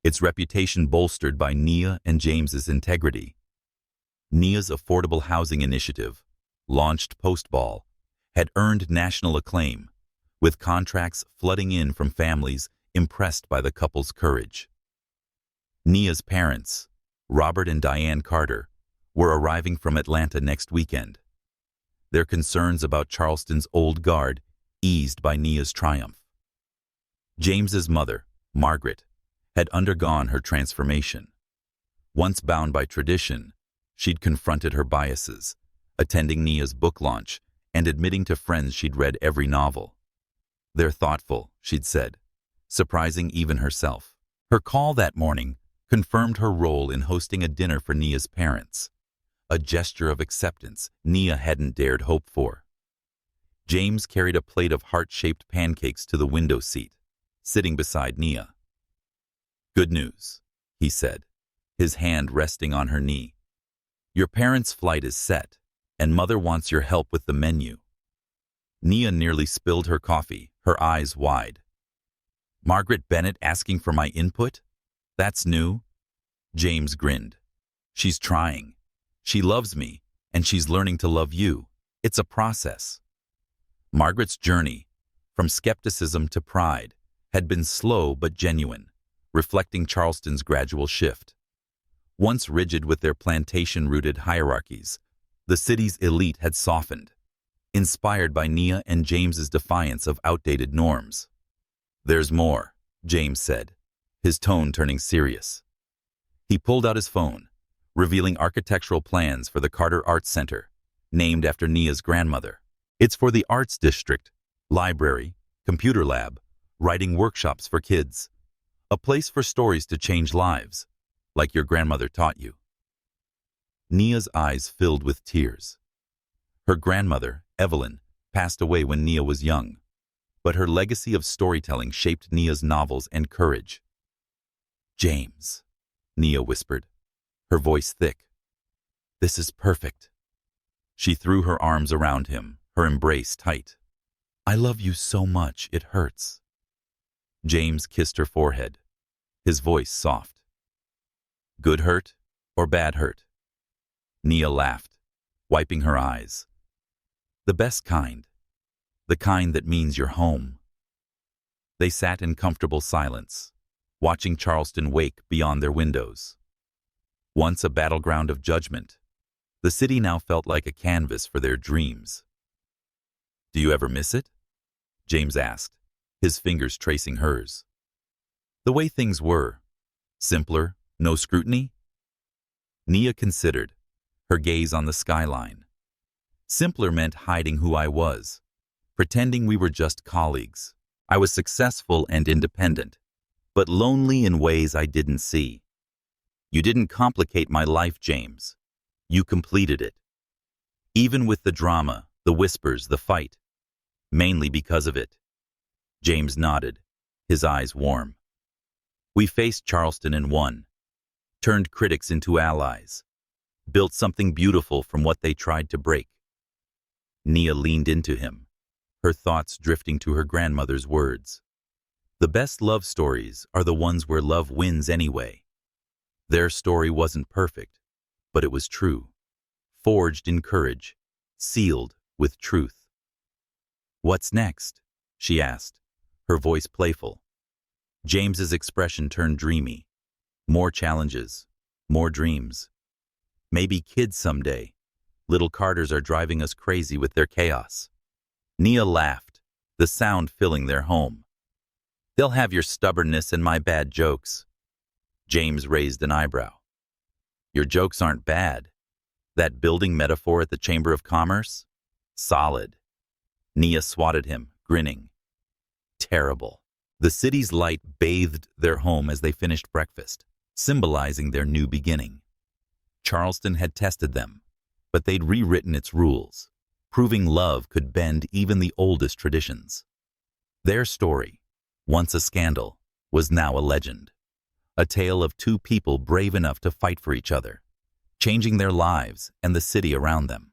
Speaker 1: its reputation bolstered by Nia and James's integrity. Nia's affordable housing initiative, launched post-ball, had earned national acclaim, with contracts flooding in from families impressed by the couple's courage. Nia's parents, Robert and Diane Carter, were arriving from Atlanta next weekend, their concerns about Charleston's old guard eased by Nia's triumph. James's mother, Margaret, had undergone her transformation. Once bound by tradition, she'd confronted her biases, attending Nia's book launch and admitting to friends she'd read every novel. "They're thoughtful," she'd said, surprising even herself. Her call that morning confirmed her role in hosting a dinner for Nia's parents, a gesture of acceptance Nia hadn't dared hope for. James carried a plate of heart-shaped pancakes to the window seat, sitting beside Nia. "Good news," he said, his hand resting on her knee. "Your parents' flight is set, and Mother wants your help with the menu." Nia nearly spilled her coffee, her eyes wide. "Margaret Bennett asking for my input? That's new?" James grinned. She's trying. She loves me, and she's learning to love you. It's a process. Margaret's journey, from skepticism to pride, had been slow but genuine, reflecting Charleston's gradual shift. Once rigid with their plantation-rooted hierarchies, the city's elite had softened, inspired by Nia and James's defiance of outdated norms. "There's more," James said, his tone turning serious. He pulled out his phone, revealing architectural plans for the Carter Arts Center, named after Nia's grandmother. "It's for the arts district, library, computer lab, writing workshops for kids. A place for stories to change lives, like your grandmother taught you." Nia's eyes filled with tears. Her grandmother, Evelyn, passed away when Nia was young, but her legacy of storytelling shaped Nia's novels and courage. "James," Nia whispered, her voice thick. "This is perfect." She threw her arms around him, her embrace tight. "I love you so much, it hurts." James kissed her forehead, his voice soft. "Good hurt or bad hurt?" Nia laughed, wiping her eyes. "The best kind. The kind that means you're home." They sat in comfortable silence, watching Charleston wake beyond their windows. Once a battleground of judgment, the city now felt like a canvas for their dreams. "Do you ever miss it?" James asked, his fingers tracing hers. "The way things were. Simpler, no scrutiny?" Nia considered, her gaze on the skyline. "Simpler meant hiding who I was, pretending we were just colleagues. I was successful and independent, but lonely in ways I didn't see. You didn't complicate my life, James. You completed it. Even with the drama, the whispers, the fight. Mainly because of it." James nodded, his eyes warm. "We faced Charleston and won. Turned critics into allies. Built something beautiful from what they tried to break." Nia leaned into him, her thoughts drifting to her grandmother's words. "The best love stories are the ones where love wins anyway." Their story wasn't perfect, but it was true. Forged in courage, sealed with truth. "What's next?" she asked, her voice playful. James's expression turned dreamy. "More challenges, more dreams. Maybe kids someday. Little Carters are driving us crazy with their chaos." Nia laughed, the sound filling their home. "They'll have your stubbornness and my bad jokes." James raised an eyebrow. "Your jokes aren't bad. That building metaphor at the Chamber of Commerce? Solid." Nia swatted him, grinning. "Terrible." The city's light bathed their home as they finished breakfast, symbolizing their new beginning. Charleston had tested them, but they'd rewritten its rules, proving love could bend even the oldest traditions. Their story, once a scandal, was now a legend. A tale of two people brave enough to fight for each other, changing their lives and the city around them.